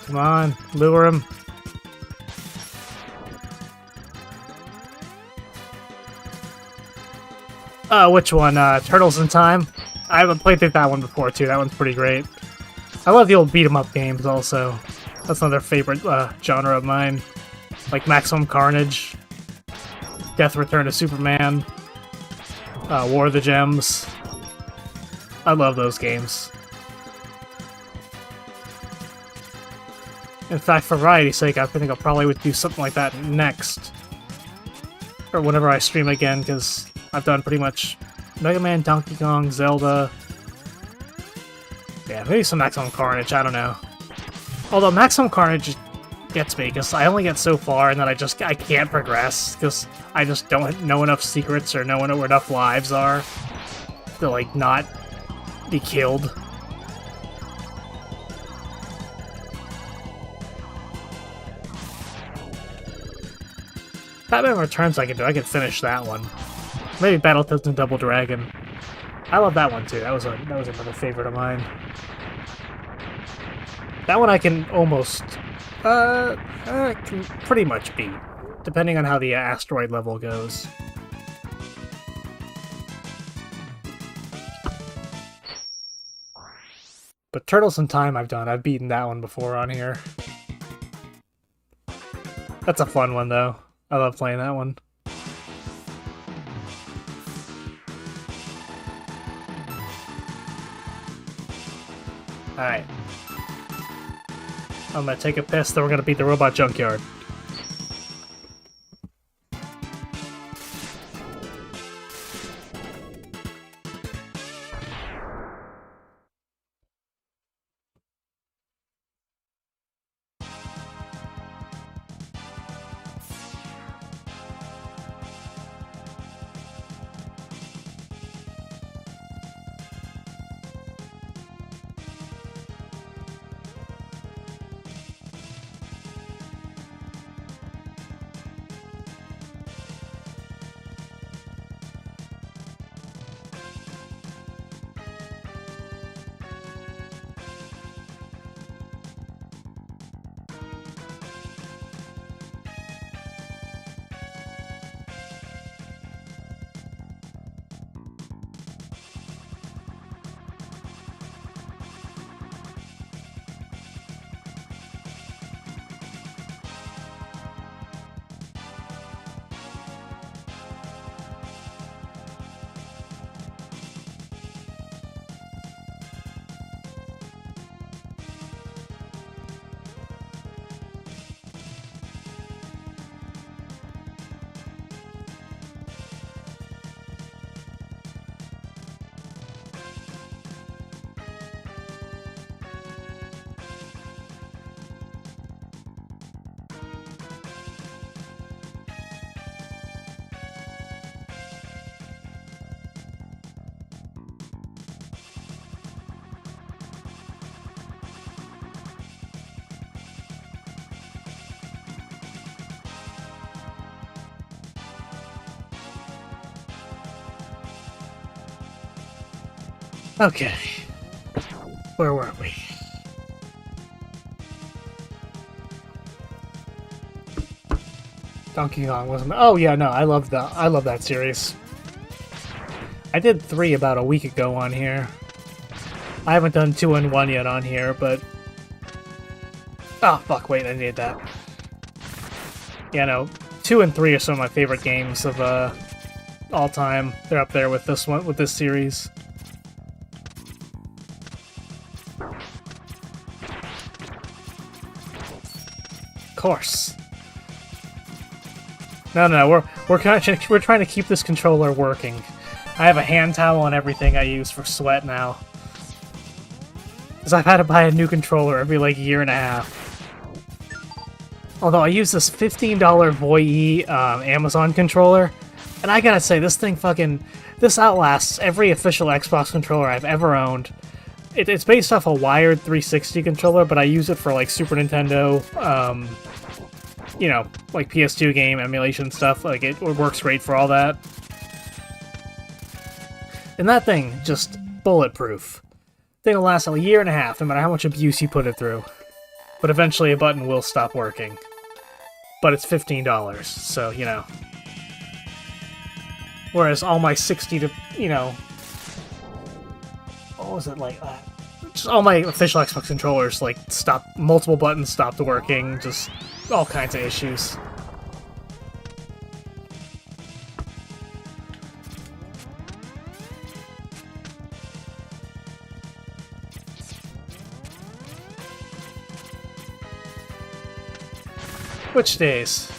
Come on, lure him. Which one? Turtles in Time? I haven't played through that one before, too. That one's pretty great. I love the old beat-em-up games, also. That's another favorite genre of mine. Like Maximum Carnage, Death Return to Superman, War of the Gems. I love those games. In fact, for variety's sake, I think I'll probably would do something like that next. Or whenever I stream again, because I've done pretty much Mega Man, Donkey Kong, Zelda. Yeah, maybe some Maximum Carnage, I don't know. Although Maximum Carnage gets me, because I only get so far and then I can't progress, because I just don't know enough secrets or know where enough lives are to, like, not be killed. Batman Returns I can do. I can finish that one. Maybe Battletoads and Double Dragon. I love that one too. That was another favorite of mine. That one I can almost, can pretty much beat, depending on how the asteroid level goes. But Turtles in Time I've beaten that one before on here. That's a fun one though. I love playing that one. Alright. I'm gonna take a piss, then we're gonna beat the Robot Junkyard. Okay. Where were we? Donkey Kong wasn't. Oh yeah, no, I love that. I love that series. I did 3 about a week ago on here. I haven't done 2 and 1 yet on here, but oh fuck! Wait, I needed that. Yeah, no, 2 and 3 are some of my favorite games of all time. They're up there with this one, with this series. Of course. No, we're trying to keep this controller working. I have a hand towel on everything I use for sweat now. Because I've had to buy a new controller every, like, year and a half. Although I use this $15 Voie Amazon controller, and I gotta say, this thing this outlasts every official Xbox controller I've ever owned. It's based off a wired 360 controller, but I use it for, like, Super Nintendo, you know, like PS2 game emulation stuff. Like, it works great for all that. And that thing, just bulletproof. Thing will last a year and a half, no matter how much abuse you put it through. But eventually a button will stop working. But it's $15, so, you know. Whereas all my 60 to, you know... What was it like that? Just all my official Xbox controllers, like, multiple buttons stopped working, just all kinds of issues. Which days?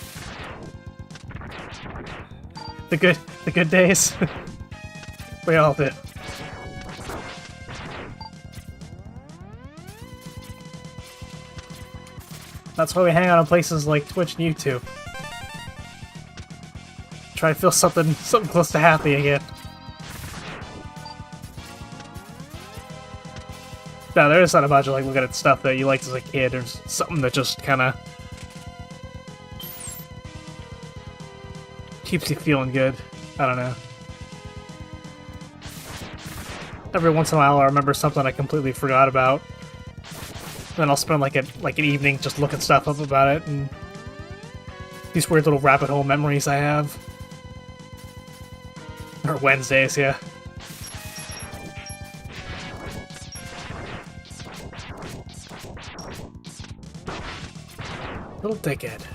The good days? We all did. That's why we hang out on places like Twitch and YouTube. Try to feel something close to happy again. No, there is not about you like looking at stuff that you liked as a kid, or something that just kind of keeps you feeling good. I don't know. Every once in a while, I remember something I completely forgot about. Then I'll spend like an evening just looking stuff up about it, and these weird little rabbit hole memories I have. Or Wednesdays, yeah. Little dickhead.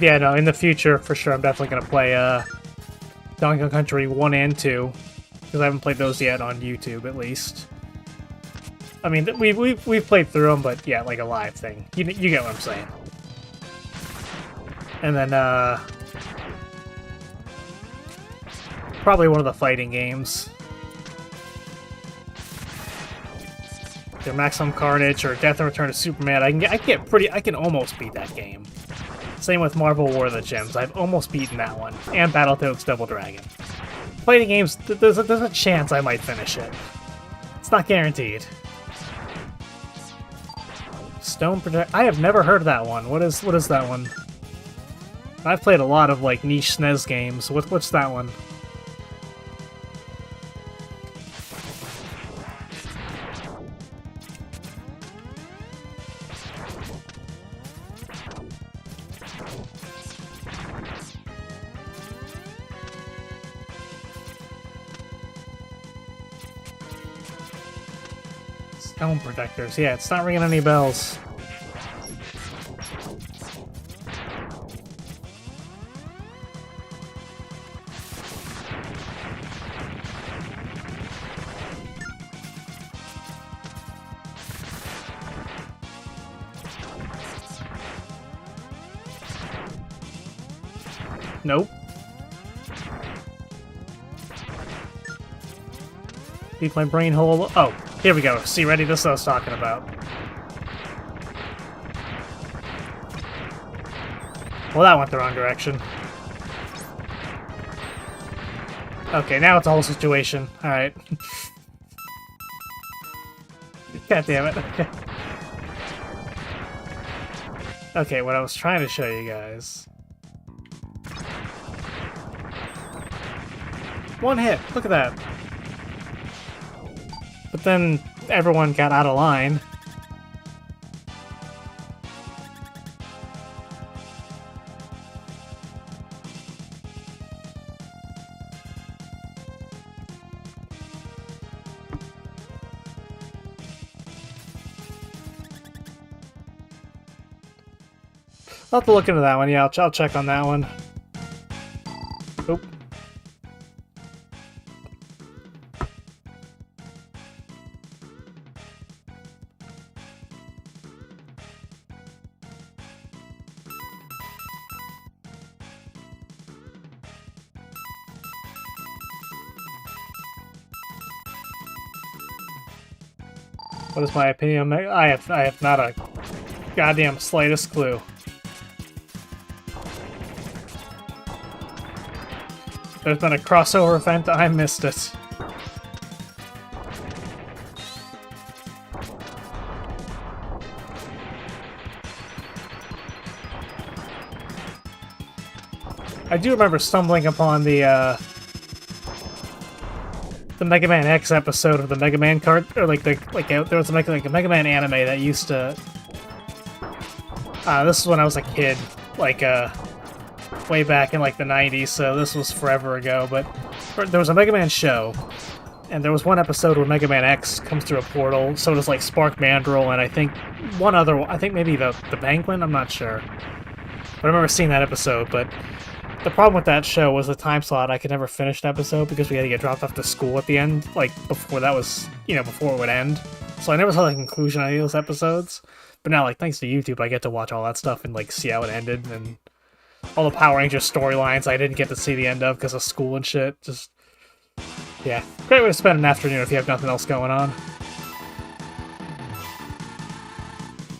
Yeah, no, in the future, for sure, I'm definitely going to play Donkey Kong Country 1 and 2, because I haven't played those yet on YouTube, at least. I mean, we've played through them, but yeah, like a live thing. You get what I'm saying. And then, probably one of the fighting games. Either Maximum Carnage or Death and Return of Superman. I can almost beat that game. Same with Marvel War of the Gems. I've almost beaten that one. And Battletoads Double Dragon. Fighting games, there's a chance I might finish it. It's not guaranteed. Stone Protect... I have never heard of that one. What is that one? I've played a lot of, like, niche SNES games. What's that one? Stone Protectors. Yeah, it's not ringing any bells. Nope. Keep my brain whole. Oh, here we go. See, ready? This is what I was talking about. Well, that went the wrong direction. Okay, now it's a whole situation. Alright. God damn it. Okay. Okay, what I was trying to show you guys. One hit. Look at that. But then everyone got out of line. I'll have to look into that one. Yeah, I'll check on that one. Oop. What is my opinion? I have not a goddamn slightest clue. There's been a crossover event, I missed it. I do remember stumbling upon the Mega Man X episode of the Mega Man card, or there was like a Mega Man anime that used to. This is when I was a kid, way back in the 90s, so this was forever ago. But there was a Mega Man show, and there was one episode where Mega Man X comes through a portal. So does Spark Mandrill, and I think one other. I think maybe the Penguin. I'm not sure, but I remember seeing that episode. But the problem with that show was the time slot. I could never finish the episode because we had to get dropped off to school at the end, before that was, before it would end. So I never saw the conclusion on any of those episodes. But now, thanks to YouTube, I get to watch all that stuff and, see how it ended, and all the Power Rangers storylines I didn't get to see the end of because of school and shit. Just, yeah. Great way to spend an afternoon if you have nothing else going on.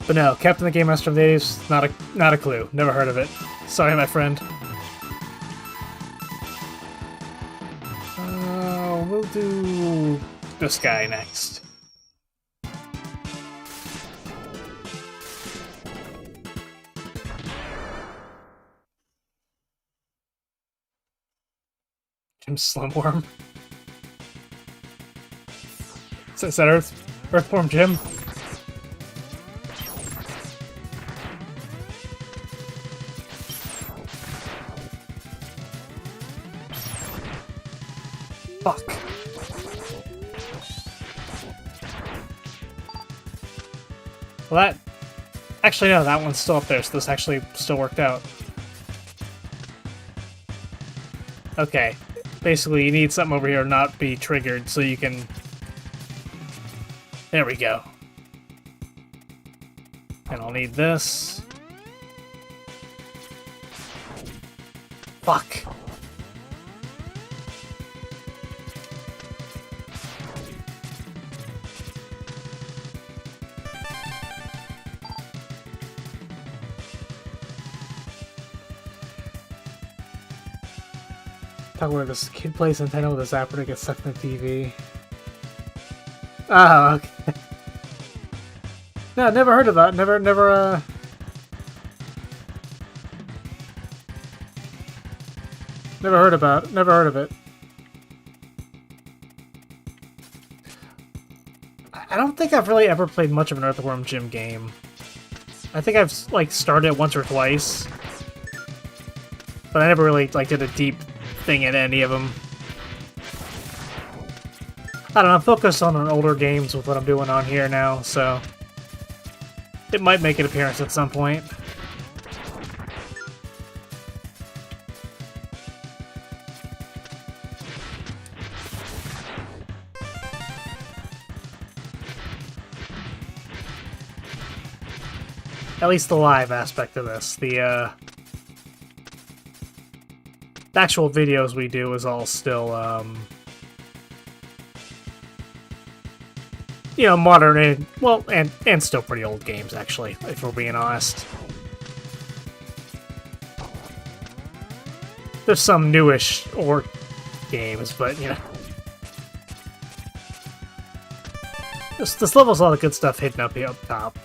But no, Captain the Game Master of the 80s, not a clue. Never heard of it. Sorry, my friend. We'll do this guy next. Jim Slumworm. Is that Earthworm Jim? Fuck. Well, that... Actually, no, that one's still up there, so this actually still worked out. Okay. Basically, you need something over here to not be triggered, so you can... There we go. And I'll need this. Fuck. Where this kid plays Nintendo with a zapper to get sucked in the TV. Oh, okay. No, never heard of that. Never heard of it. I don't think I've really ever played much of an Earthworm Jim game. I think I've, started it once or twice. But I never really, did a deep thing in any of them. I don't know, I'm focused on older games with what I'm doing on here now, so it might make an appearance at some point. At least the live aspect of this. The actual videos we do is all still, modern and, well, and still pretty old games, actually, if we're being honest. There's some newish or games, but, This level's a lot of good stuff hidden up here up top.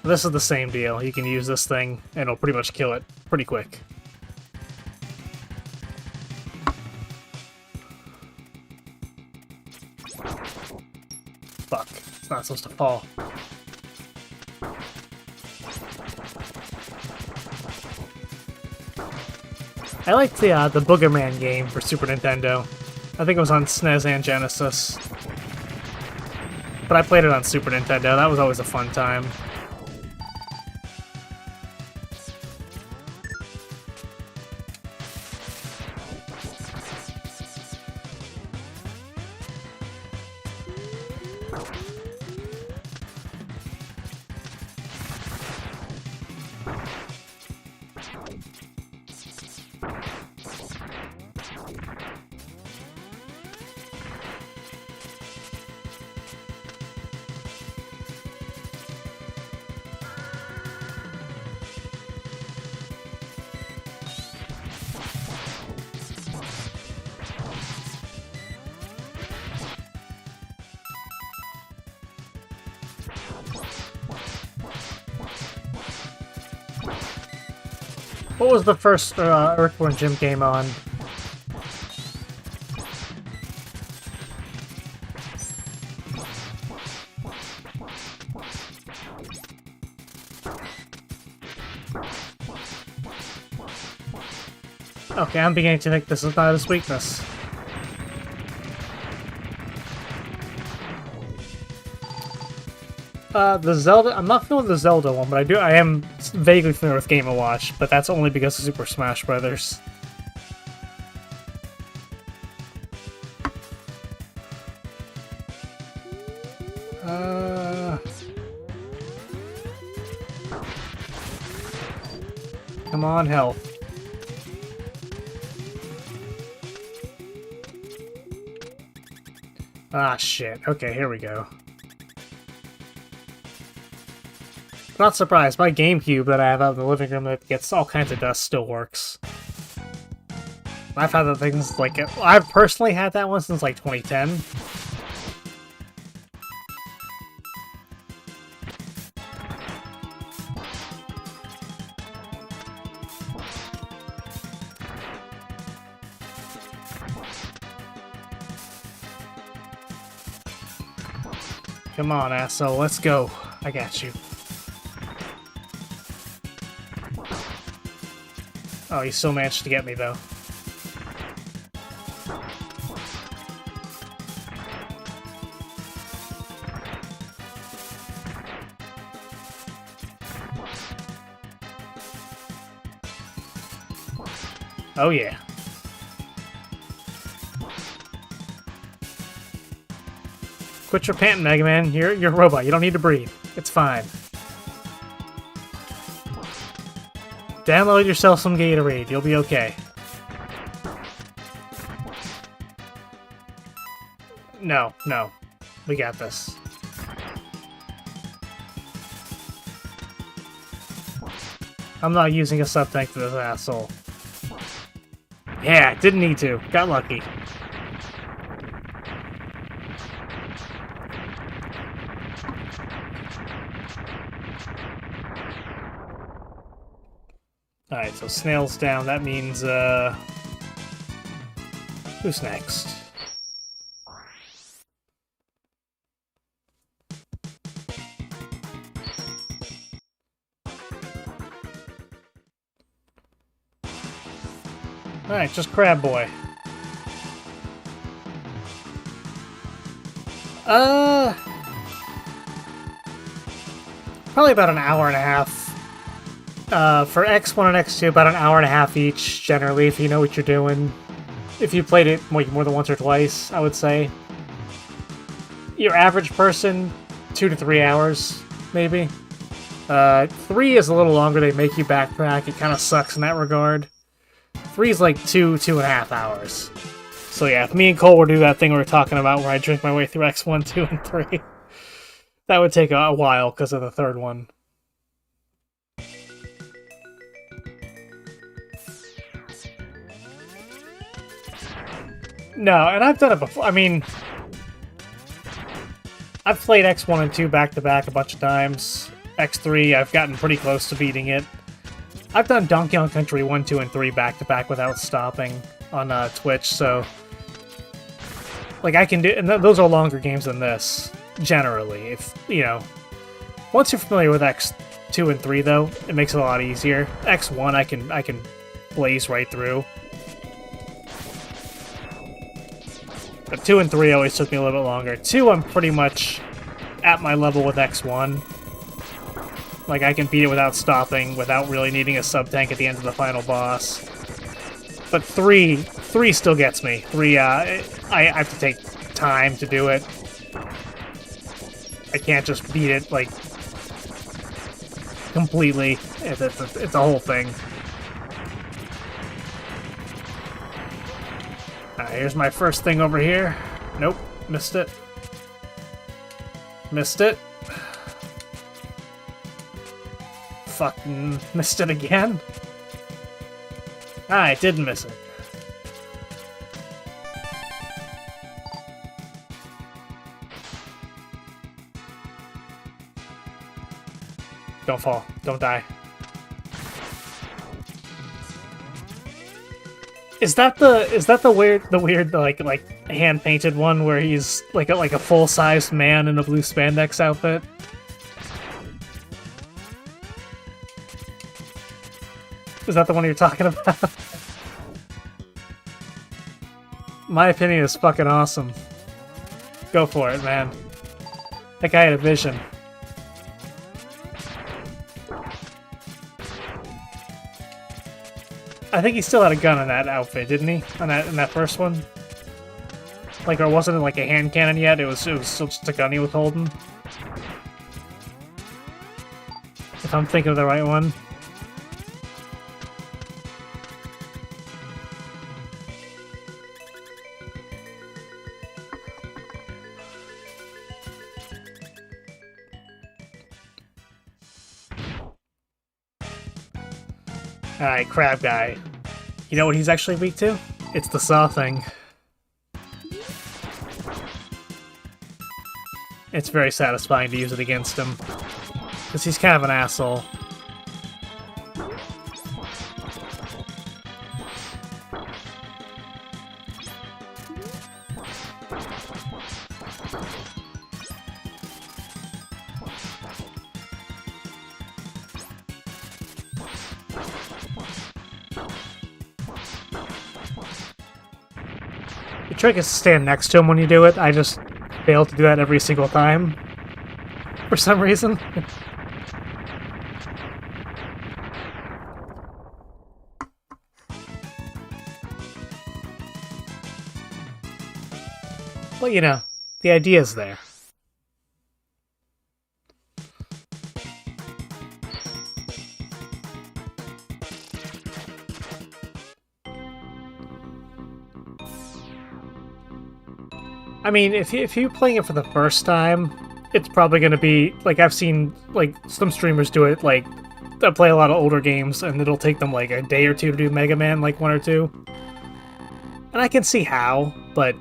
This is the same deal. You can use this thing, and it'll pretty much kill it pretty quick. Fuck. It's not supposed to fall. I liked the Boogerman game for Super Nintendo. I think it was on SNES and Genesis. But I played it on Super Nintendo. That was always a fun time. What was the first Earthworm Jim game on? Okay, I'm beginning to think this is not his weakness. The Zelda, I'm not familiar with the Zelda one, but I am vaguely familiar with Game & Watch, but that's only because of Super Smash Brothers. Come on, health. Ah, shit. Okay, here we go. Not surprised, my GameCube that I have out in the living room that gets all kinds of dust still works. I've had the things like it. I've personally had that one since like 2010. Come on, asshole, let's go. I got you. Oh, you still managed to get me, though. Oh, yeah. Quit your panting, Mega Man. You're a robot. You don't need to breathe. It's fine. Download yourself some Gatorade. You'll be okay. No, no. We got this. I'm not using a sub-tank for this asshole. Yeah, didn't need to. Got lucky. Alright, so snails down. That means, who's next? Alright, just Crab Boy. Probably about an hour and a half. For X1 and X2, about an hour and a half each, generally, if you know what you're doing. If you played it more than once or twice, I would say. Your average person, 2 to 3 hours, maybe. 3 is a little longer, they make you backtrack, it kind of sucks in that regard. 3 is like 2.5 hours. So yeah, if me and Cole were to do that thing we were talking about where I drink my way through X1, 2, and 3, that would take a while because of the third one. No, and I've done it before. I mean, I've played X1 and 2 back-to-back a bunch of times. X3, I've gotten pretty close to beating it. I've done Donkey Kong Country 1, 2, and 3 back-to-back without stopping on Twitch, so... Like, I can do... And those are longer games than this, generally. If, you know... Once you're familiar with X2 and 3, though, it makes it a lot easier. X1, I can blaze right through. But 2 and 3 always took me a little bit longer. 2, I'm pretty much at my level with X1. Like, I can beat it without stopping, without really needing a sub-tank at the end of the final boss. But 3 still gets me. 3, I have to take time to do it. I can't just beat it, like, completely. It's a whole thing. Alright, here's my first thing over here. Nope, missed it. Missed it. Fucking missed it again. I didn't miss it. Don't fall. Don't die. Is that the weird like hand painted one where he's like a full sized man in a blue spandex outfit? Is that the one you're talking about? My opinion is fucking awesome. Go for it, man. That guy had a vision. I think he still had a gun in that outfit, didn't he? In that first one? Like, or wasn't it like a hand cannon yet? It was still just a gun he was holding. If I'm thinking of the right one. Alright, Crab Guy. You know what he's actually weak to? It's the saw thing. It's very satisfying to use it against him. Because he's kind of an asshole. The trick is to stand next to him when you do it. I just fail to do that every single time. For some reason. Well, you know, the idea's there. I mean, if you're playing it for the first time, it's probably going to be, like, I've seen, like, some streamers do it, like, that play a lot of older games, and it'll take them, like, a day or two to do Mega Man, like, 1 or 2. And I can see how, but...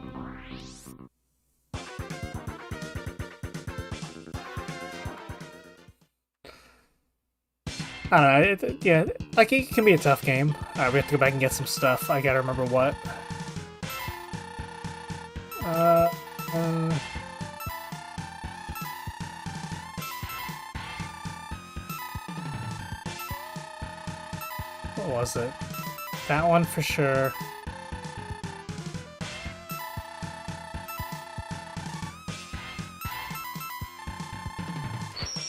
I don't know, yeah, like, it can be a tough game. Alright, we have to go back and get some stuff. I gotta remember what. What was it? That one for sure.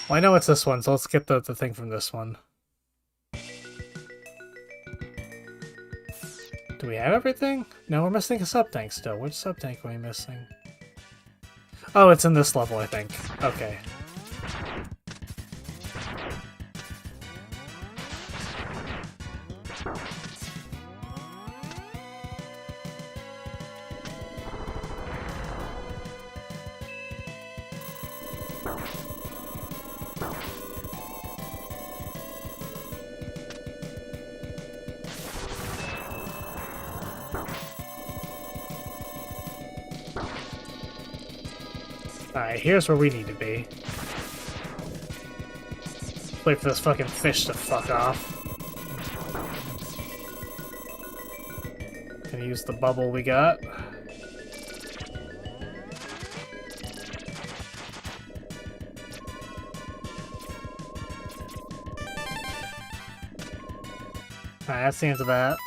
Well, I know it's this one, so let's get the thing from this one. Do we have everything? No, we're missing a sub-tank still. Which sub-tank are we missing? Oh, it's in this level, I think. Okay. Alright, here's where we need to be. Wait for this fucking fish to fuck off. Gonna use the bubble we got. Alright, that's the end of that.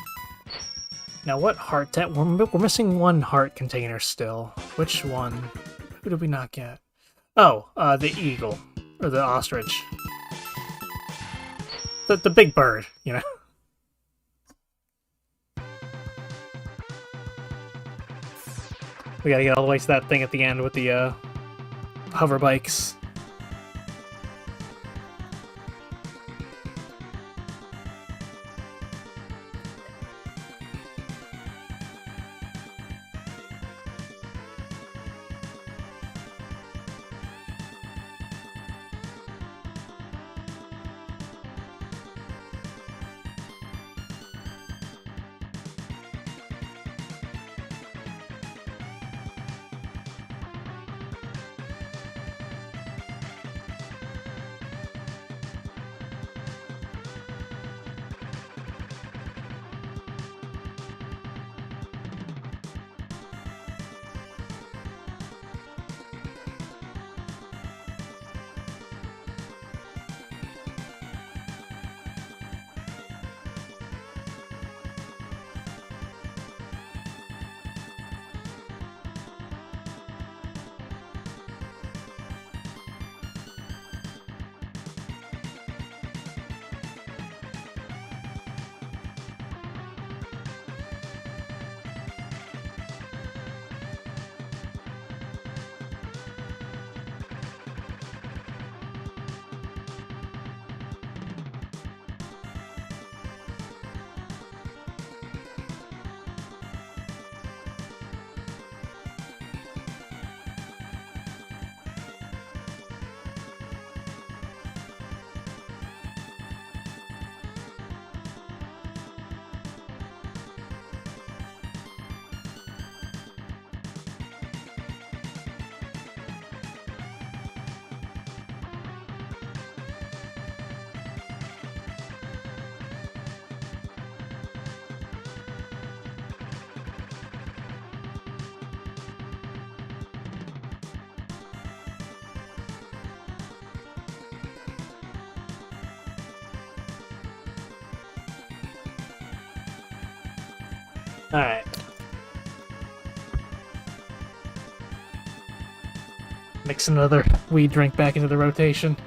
Now what heart... We're missing one heart container still. Which one? Who did we not get? Oh, the eagle. Or the ostrich. The big bird, you know? We gotta get all the way to that thing at the end with the, hover bikes. Alright. Mix another weed drink back into the rotation.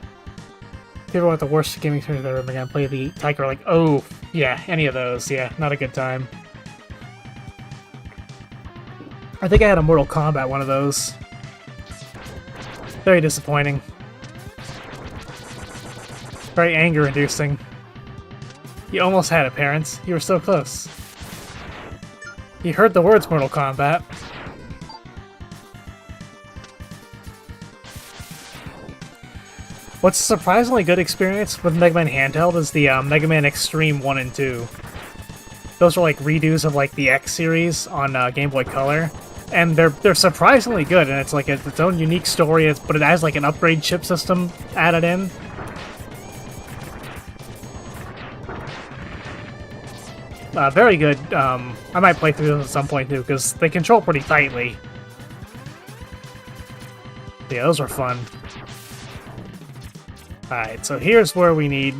If you ever want the worst gaming experience I've ever been, play the Tiger, like, oh, yeah, any of those, yeah, not a good time. I think I had a Mortal Kombat one of those. Very disappointing. Very anger-inducing. You almost had it, parents. You were so close. You heard the words Mortal Kombat. What's a surprisingly good experience with Mega Man handheld is the Mega Man Extreme 1 and 2. Those are like redos of like the X series on Game Boy Color, and they're surprisingly good. And it's like its own unique story, but it has like an upgrade chip system added in. Very good. I might play through those at some point too, because they control pretty tightly. Yeah, those were fun. Alright, so here's where we need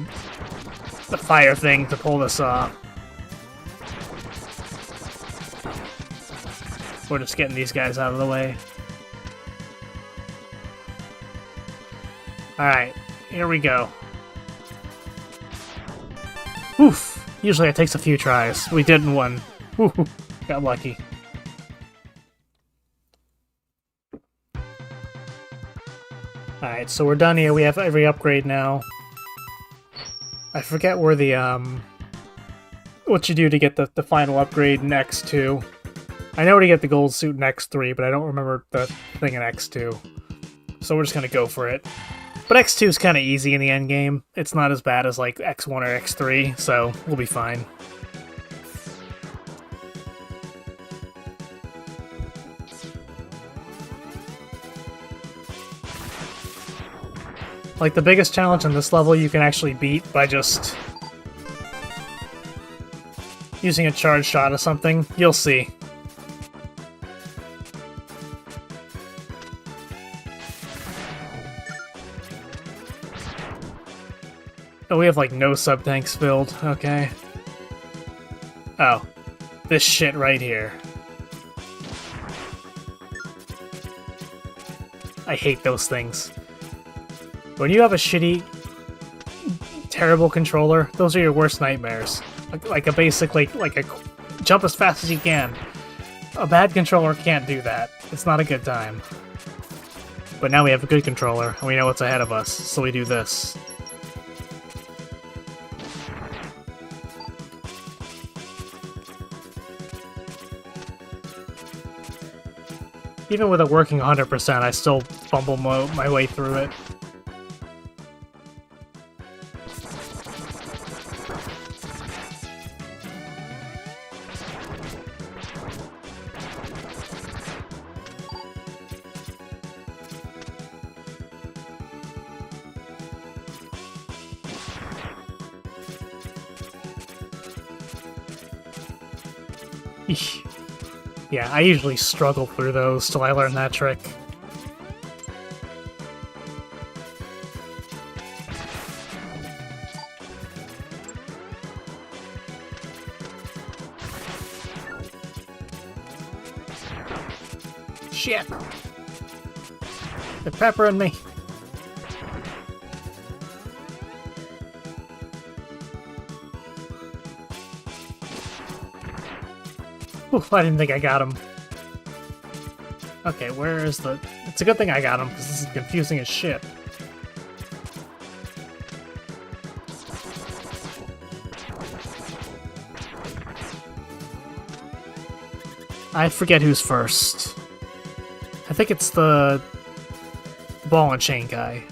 the fire thing to pull this off. We're just getting these guys out of the way. Alright, here we go. Oof! Usually it takes a few tries. We did in one. Woo, got lucky. Alright, so we're done here. We have every upgrade now. I forget where the, what you do to get the final upgrade in X2. I know where to get the gold suit in X3, but I don't remember the thing in X2. So we're just gonna go for it. But X2 is kind of easy in the end game. It's not as bad as like X1 or X3, so we'll be fine. Like, the biggest challenge in this level you can actually beat by just using a charge shot or something. You'll see. Oh, we have, like, no sub-tanks filled. Okay. Oh. This shit right here. I hate those things. When you have a shitty, terrible controller, those are your worst nightmares. Like a basic, like a jump as fast as you can. A bad controller can't do that. It's not a good time. But now we have a good controller, and we know what's ahead of us, so we do this. Even with it working 100%, I still fumble my way through it. Eesh. Yeah, I usually struggle through those till I learn that trick. Shit! They're peppering me. Oof, I didn't think I got him. Okay, where is the... It's a good thing I got him, because this is confusing as shit. I forget who's first. I think it's the ball and chain guy.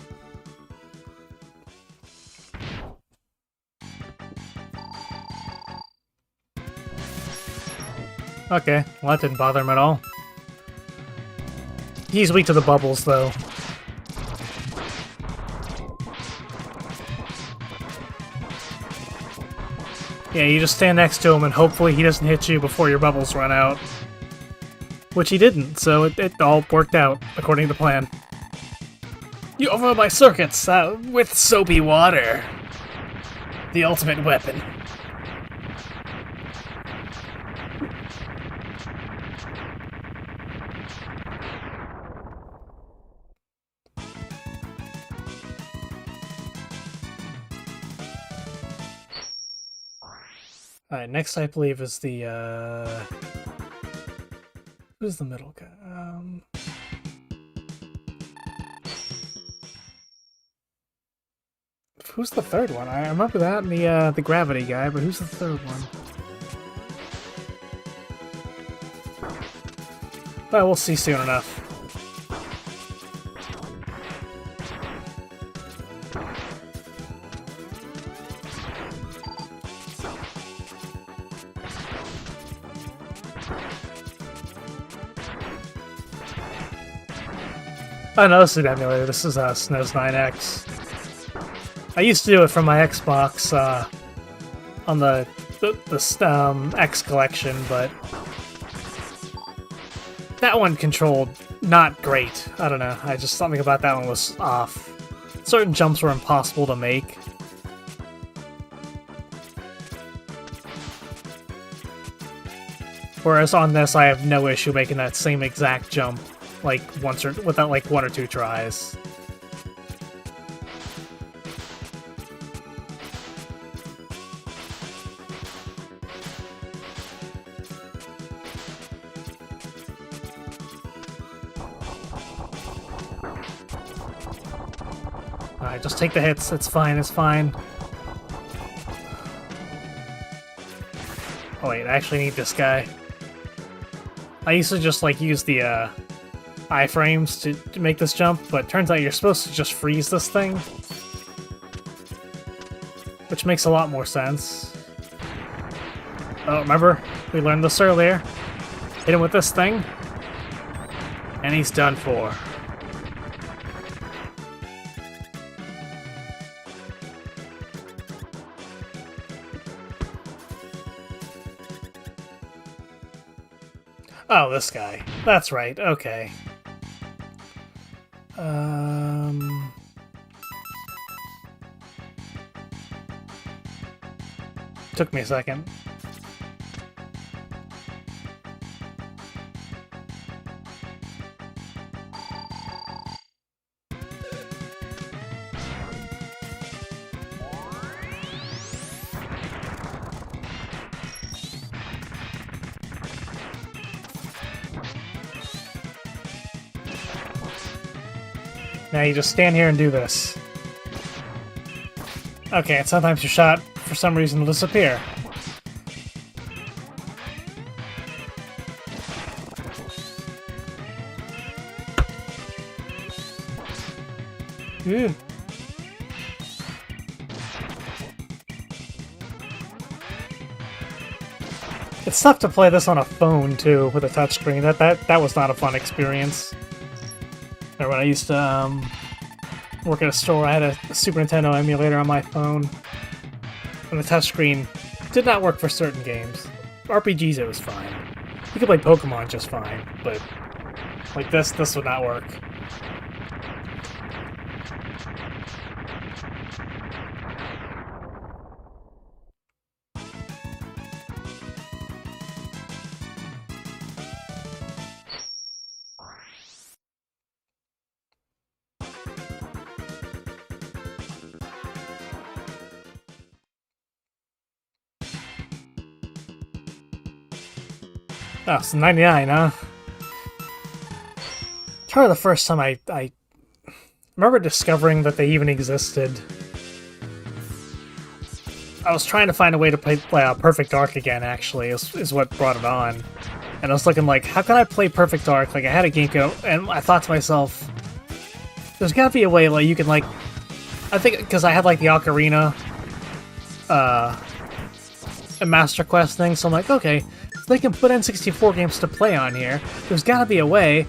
Okay, well that didn't bother him at all. He's weak to the bubbles, though. Yeah, you just stand next to him and hopefully he doesn't hit you before your bubbles run out. Which he didn't, so it all worked out, according to plan. You overrode my circuits with soapy water. The ultimate weapon. Alright, next I believe is the, who's the middle guy? Who's the third one? I remember that and the gravity guy, but who's the third one? Well, we'll see soon enough. Oh no, this is an emulator. This is SNES 9X. I used to do it from my Xbox on the X collection, but that one controlled not great. I don't know. Something about that one was off. Certain jumps were impossible to make. Whereas on this, I have no issue making that same exact jump. Like without like one or two tries. Alright, just take the hits. It's fine, it's fine. Oh wait, I actually need this guy. I used to just like use the iframes to make this jump, but turns out you're supposed to just freeze this thing. Which makes a lot more sense. Oh, remember? We learned this earlier. Hit him with this thing. And he's done for. Oh, this guy. That's right. Okay. Took me a second. Now you just stand here and do this. Okay, and sometimes your shot, for some reason, will disappear. Ew. It's tough to play this on a phone, too, with a touchscreen. That was not a fun experience. When I used to work at a store, I had a Super Nintendo emulator on my phone, and the touchscreen did not work for certain games. RPGs, it was fine. You could play Pokemon just fine, but like this would not work. Oh, it's 99, huh? It's probably the first time I remember discovering that they even existed. I was trying to find a way to play Perfect Dark again, actually, is what brought it on. And I was looking like, how can I play Perfect Dark? Like, I had a GameCube, and I thought to myself, there's gotta be a way, like, you can, like... I think, because I had, like, the Ocarina, a Master Quest thing, so I'm like, okay, so they can put N64 games to play on here. There's gotta be a way.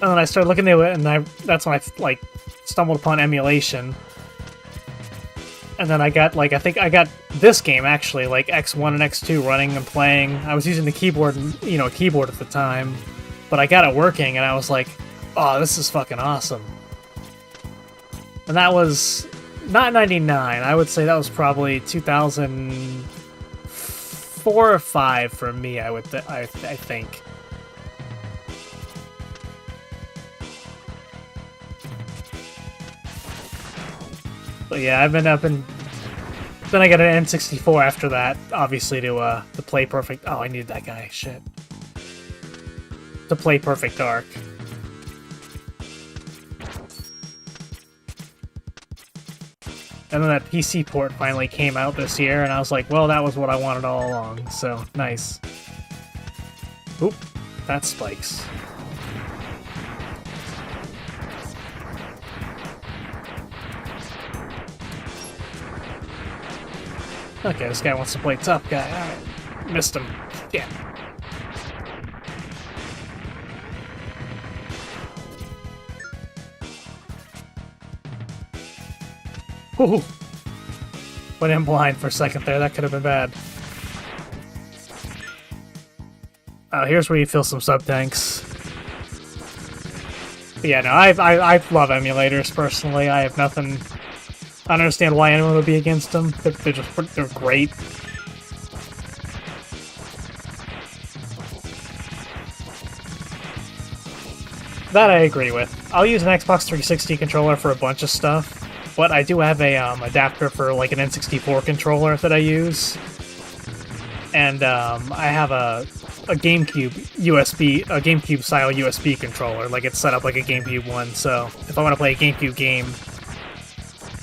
And then I started looking into it, and that's when I, like, stumbled upon emulation. And then I got, like, I think I got this game, actually, like, X1 and X2 running and playing. I was using the keyboard, you know, a keyboard at the time. But I got it working, and I was like, oh, this is fucking awesome. And that was not 99. I would say that was probably 2004 or 5 for me, I think. But yeah, I've been up and then I got an N64 after that, obviously to play Perfect. Oh, I needed that guy. Shit. To play Perfect Dark. And then that PC port finally came out this year, and I was like, well, that was what I wanted all along. So nice. Oop, that spikes. Okay, this guy wants to play tough guy. Alright. Missed him. Yeah. Ooh. Went in blind for a second there. That could have been bad. Here's where you fill some sub-tanks. Yeah, no, I love emulators, personally. I have nothing... I don't understand why anyone would be against them. They're great. That I agree with. I'll use an Xbox 360 controller for a bunch of stuff, but I do have a adapter for like an N64 controller that I use, and I have a GameCube style USB controller. Like it's set up like a GameCube one. So if I want to play a GameCube game,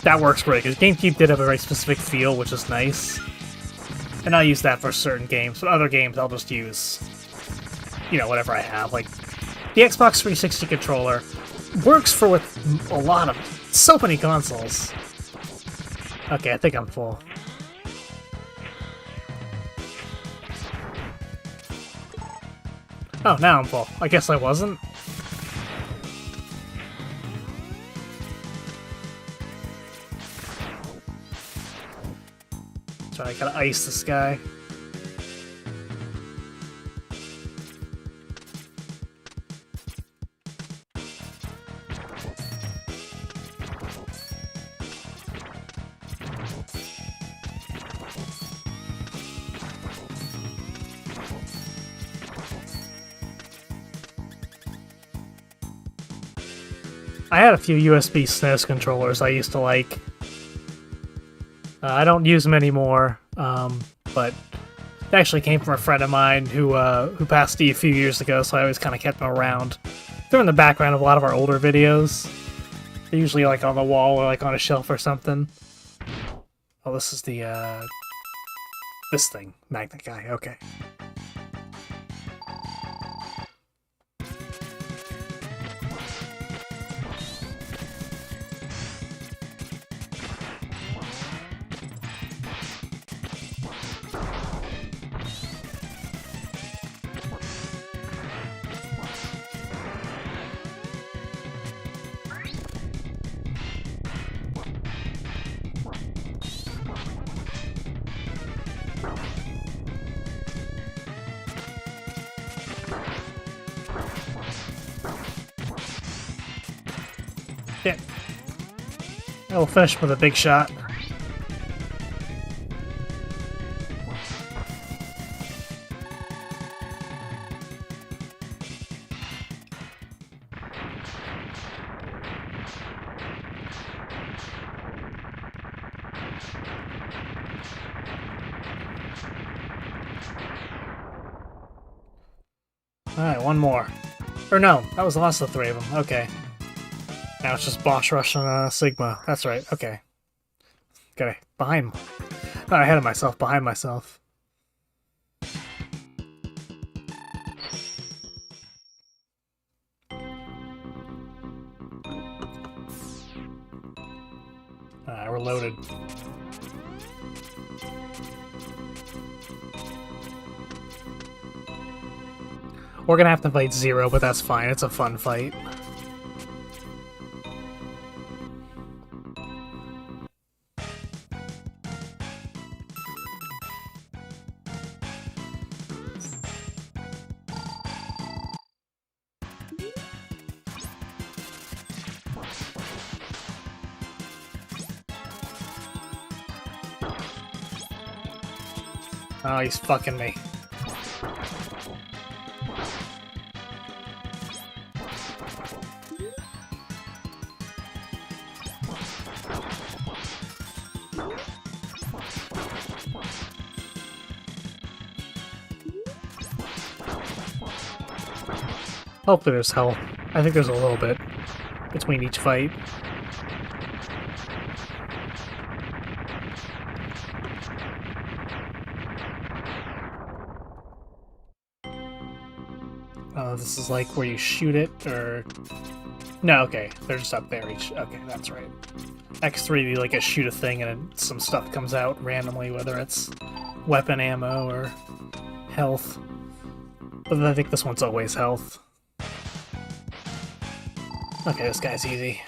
that works great, because GameCube did have a very specific feel, which is nice. And I'll use that for certain games, but other games I'll just use, you know, whatever I have. Like, the Xbox 360 controller works for with a lot of, so many consoles. Okay, I think I'm full. Oh, now I'm full. I guess I wasn't. So I gotta ice this guy. I had a few USB SNES controllers I used to like. I don't use them anymore, but they actually came from a friend of mine who passed a few years ago, so I always kind of kept them around. They're in the background of a lot of our older videos. They're usually like on the wall or like on a shelf or something. Oh, this is the, this thing. Magnet guy, okay. Yeah. We'll finish with a big shot. Alright, one more. Or no, that was the last of the 3 of them. Okay. Now it's just boss rush on Sigma. That's right, okay. Okay, behind... Not ahead of myself, behind myself. Alright, we're loaded. We're gonna have to fight Zero, but that's fine. It's a fun fight. Oh, he's fucking me. Hopefully there's health. I think there's a little bit between each fight. Oh, this is like where you shoot it, or... No, okay, they're just up there each... Okay, that's right. X3, you like a shoot a thing and some stuff comes out randomly, whether it's weapon ammo or health. But I think this one's always health. Okay, this guy's easy.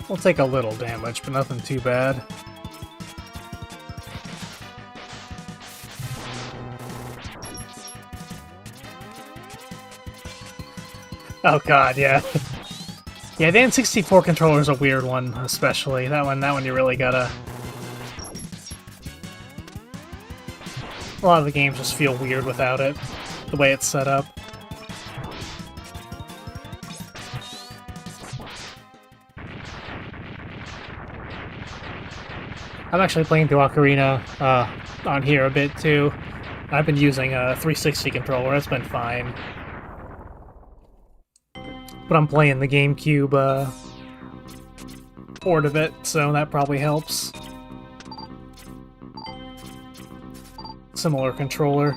We'll take a little damage, but nothing too bad. Oh god, yeah. Yeah, the N64 controller is a weird one, especially. That one you really gotta... A lot of the games just feel weird without it, the way it's set up. I'm actually playing through Ocarina on here a bit too. I've been using a 360 controller, it's been fine. But I'm playing the GameCube port of it, so that probably helps. Similar controller.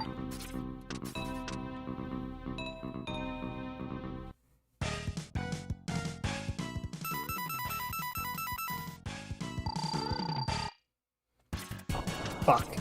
Fuck.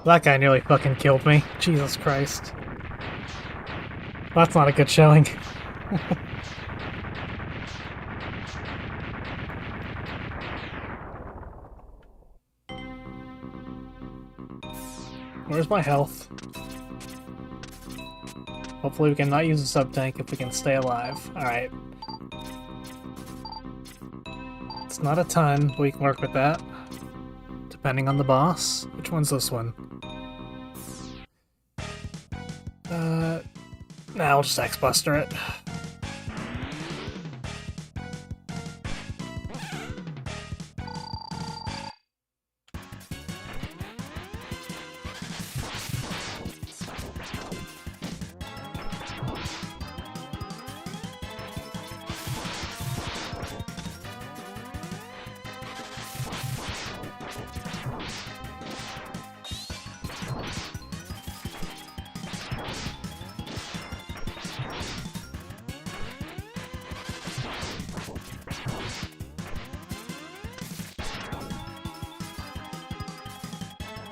That guy nearly fucking killed me. Jesus Christ. That's not a good showing. Where's my health? Hopefully we can not use a sub-tank if we can stay alive. Alright. It's not a ton, but we can work with that. Depending on the boss. Which one's this one? Nah, I'll just X-Buster it.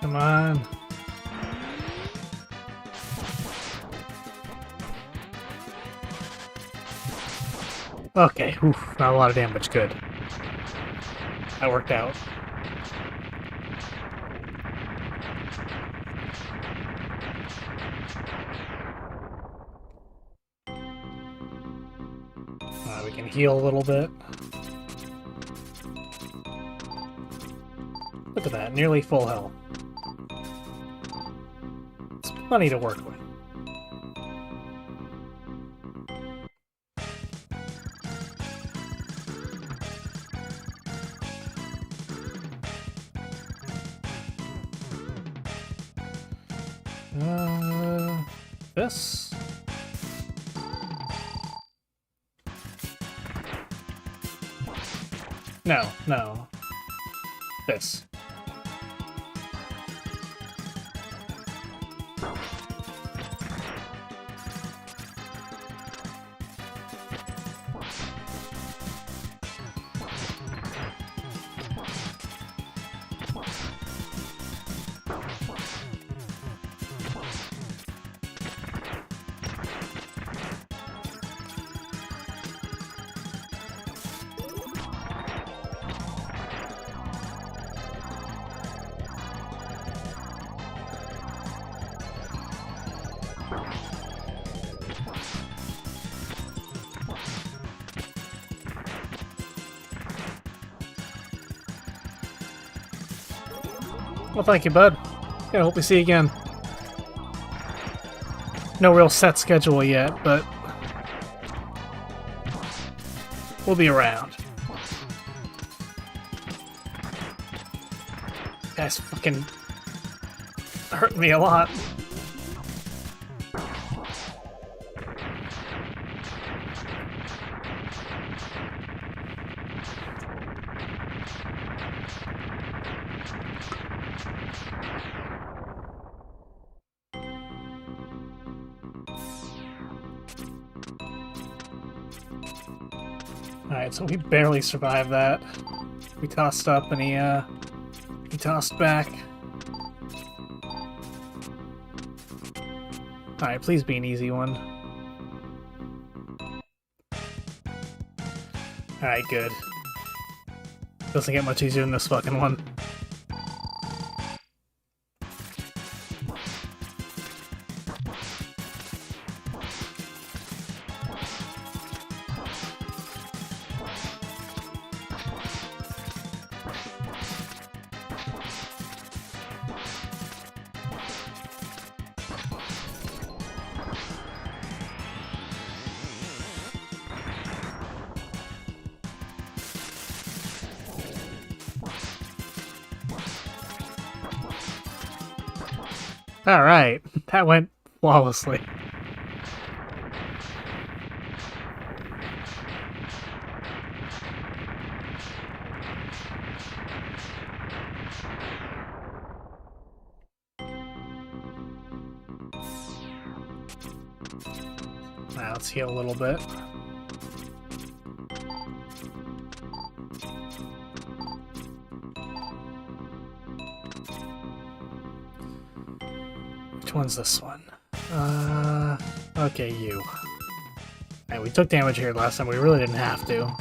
Come on. Okay, oof, not a lot of damage, good. That worked out. We can heal a little bit. Look at that, nearly full health. It's plenty to work with. This? No, no. This. Well, thank you, bud. Yeah, hope we see you again. No real set schedule yet, but we'll be around. Guy's fucking hurting me a lot. Alright, so we barely survived that. We tossed up and he tossed back. Alright, please be an easy one. Alright, good. Doesn't get much easier than this fucking one. Alright, that went flawlessly. Now let's heal a little bit. Which one's this one? Okay, you. Alright, we took damage here last time. We really didn't have to.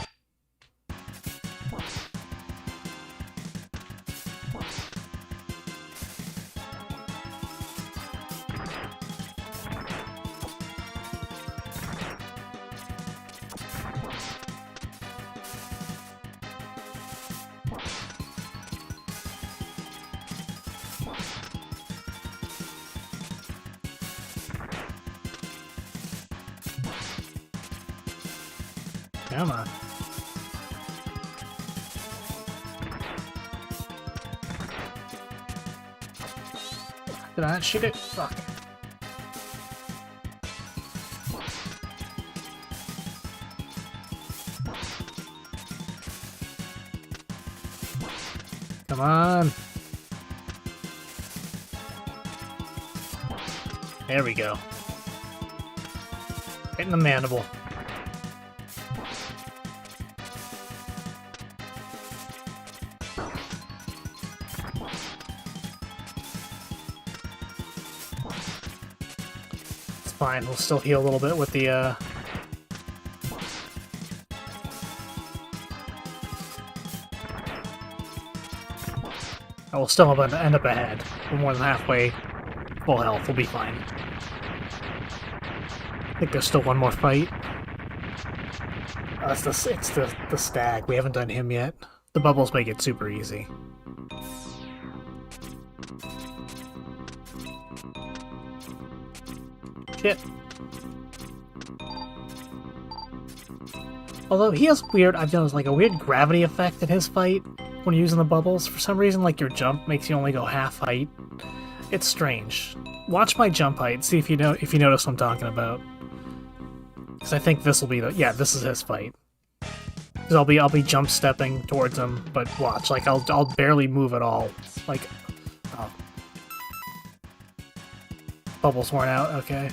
Come on. Did I not shoot it? Fuck. Come on. There we go. Hitting the mandible. Fine, we'll still heal a little bit with the, I will still end up ahead. We're more than halfway full health, we'll be fine. I think there's still one more fight. It's the stag. We haven't done him yet. The bubbles make it super easy. Shit. Although he has weird, I've noticed like a weird gravity effect in his fight when you're using the bubbles. For some reason, like your jump makes you only go half height. It's strange. Watch my jump height, see if you notice what I'm talking about. Because I think this will be yeah, this is his fight. Because I'll be jump stepping towards him, but watch, like I'll barely move at all. Like, oh. Bubbles worn out, okay.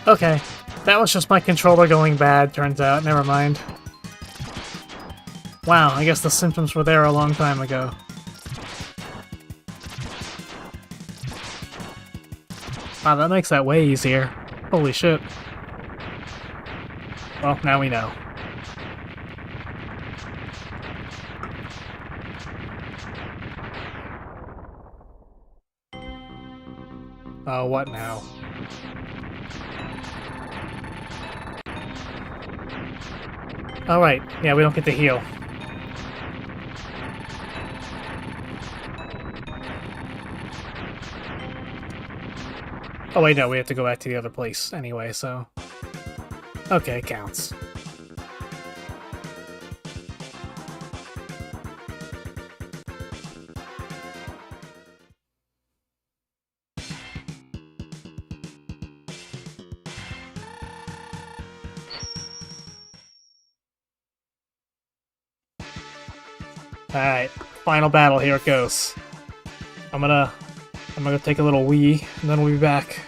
Okay, that was just my controller going bad, turns out. Never mind. Wow, I guess the symptoms were there a long time ago. Wow, that makes that way easier. Holy shit. Well, now we know. Oh, what now? Alright, yeah, we don't get to heal. Oh wait, no, we have to go back to the other place anyway, so... Okay, it counts. Alright, final battle, here it goes. I'm gonna take a little wee, and then we'll be back.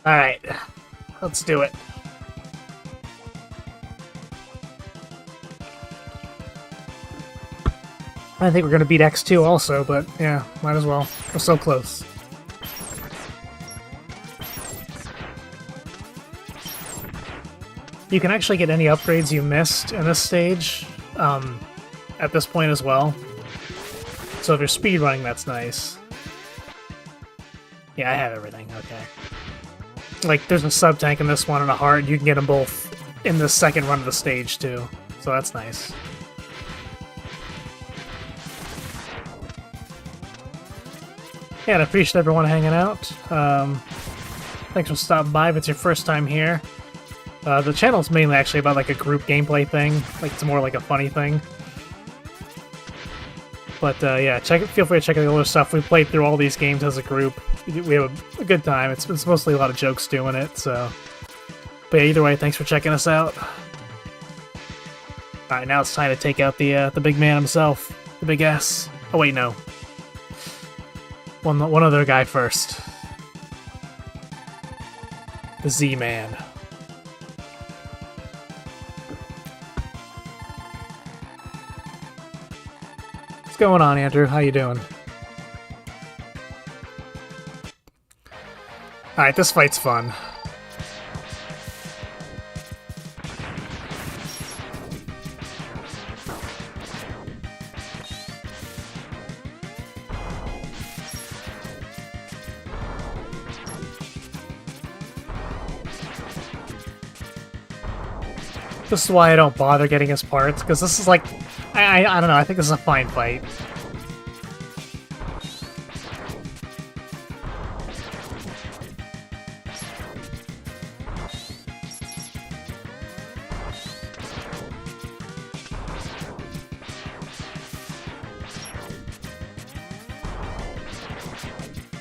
Alright, let's do it. I think we're gonna beat X2 also, but yeah, might as well. We're so close. You can actually get any upgrades you missed in this stage at this point as well. So if you're speedrunning, that's nice. Yeah, I have everything, okay. Like, there's a sub-tank in this one and a heart. You can get them both in the second run of the stage, too. So that's nice. Yeah, and I appreciate everyone hanging out. Thanks for stopping by if it's your first time here. The channel's mainly actually about like a group gameplay thing. Like, it's more like a funny thing. But yeah, feel free to check out the other stuff. We played through all these games as a group. We have a good time. It's mostly a lot of jokes doing it, so... But yeah, either way, thanks for checking us out. Alright, now it's time to take out the big man himself. The big S. Oh wait, no. One other guy first. The Z-Man. What's going on, Andrew? How you doing? Alright, this fight's fun. This is why I don't bother getting his parts, because this is like... I don't know, I think this is a fine fight.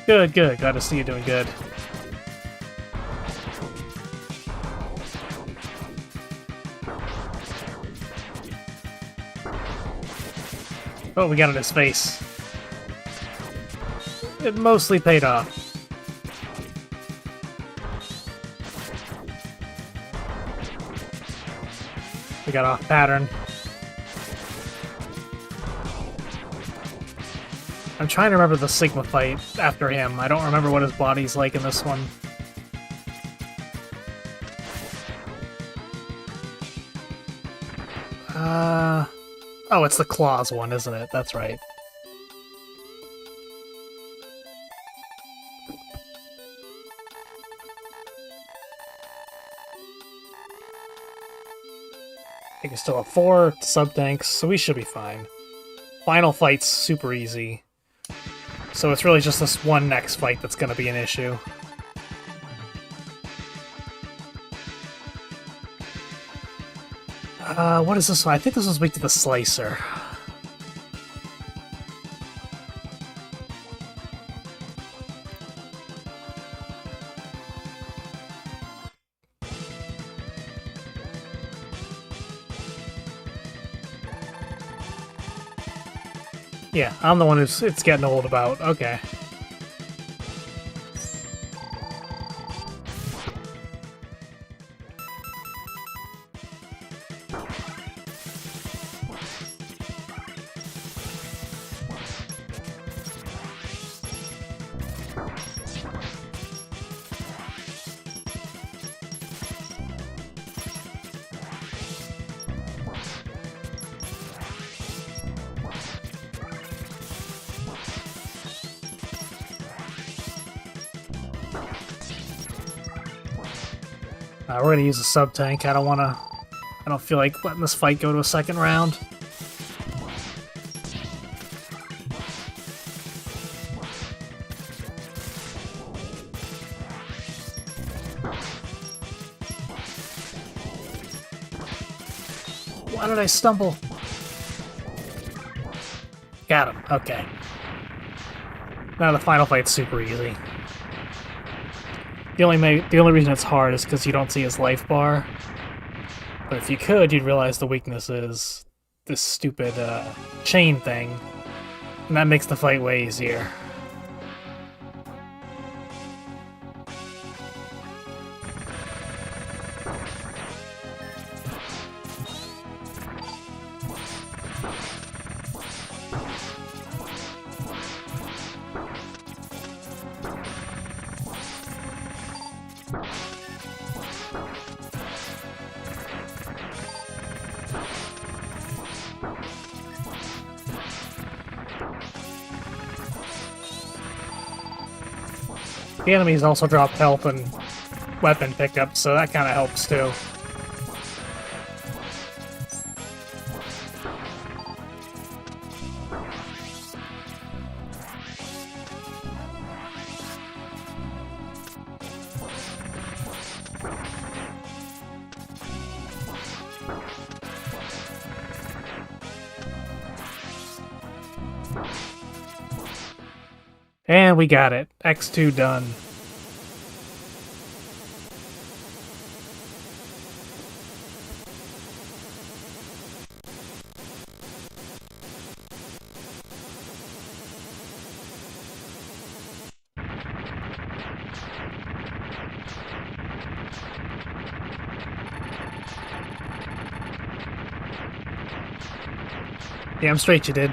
Good, good. Glad to see you doing good. Oh, we got in his face. It mostly paid off. We got off pattern. I'm trying to remember the Sigma fight after him. I don't remember what his body's like in this one. Oh, it's the Claws one, isn't it? That's right. I think we still have 4 sub-tanks, so we should be fine. Final fight's super easy. So it's really just this one next fight that's gonna be an issue. What is this one? I think this was weak to the Slicer. Yeah, I'm the one who's it's getting old about. Okay. We're gonna use a sub-tank. I don't feel like letting this fight go to a second round. Why did I stumble? Got him. Okay. Now the final fight's super easy. The only reason it's hard is because you don't see his life bar. But if you could, you'd realize the weakness is this stupid chain thing. And that makes the fight way easier. The enemies also drop health and weapon pickup, so that kind of helps too. And we got it. X2 done. Damn straight you did.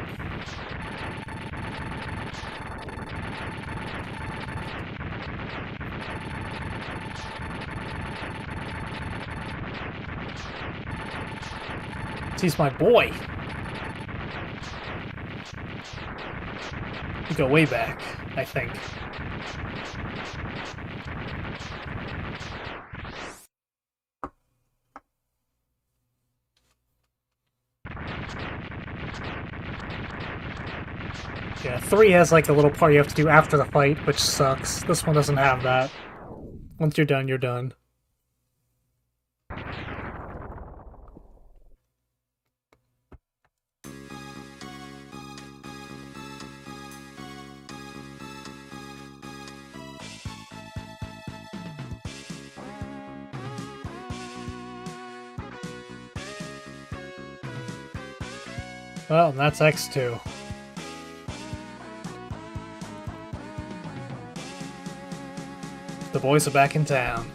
He's my boy. We go way back, I think. Yeah, 3 has like a little part you have to do after the fight, which sucks. This one doesn't have that. Once you're done, you're done. Well, that's X2. The boys are back in town.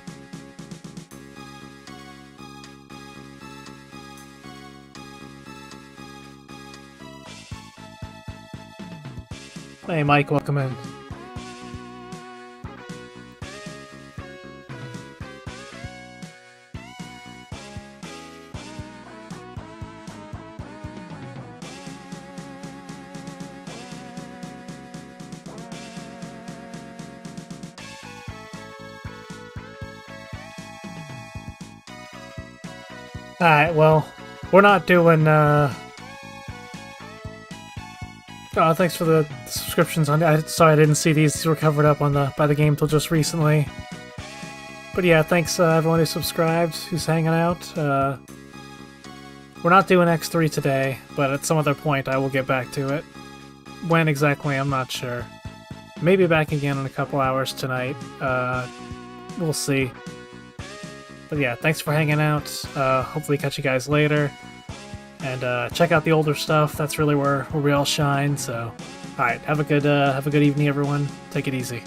Hey Mike, welcome in. Alright, well, we're not doing, Oh, thanks for the subscriptions. Sorry I didn't see these were covered up on by the game till just recently. But yeah, thanks everyone who subscribed, who's hanging out. We're not doing X3 today, but at some other point I will get back to it. When exactly, I'm not sure. Maybe back again in a couple hours tonight. We'll see. But yeah, thanks for hanging out. Hopefully catch you guys later. And check out the older stuff. That's really where we all shine. So, all right, have a good evening, everyone. Take it easy.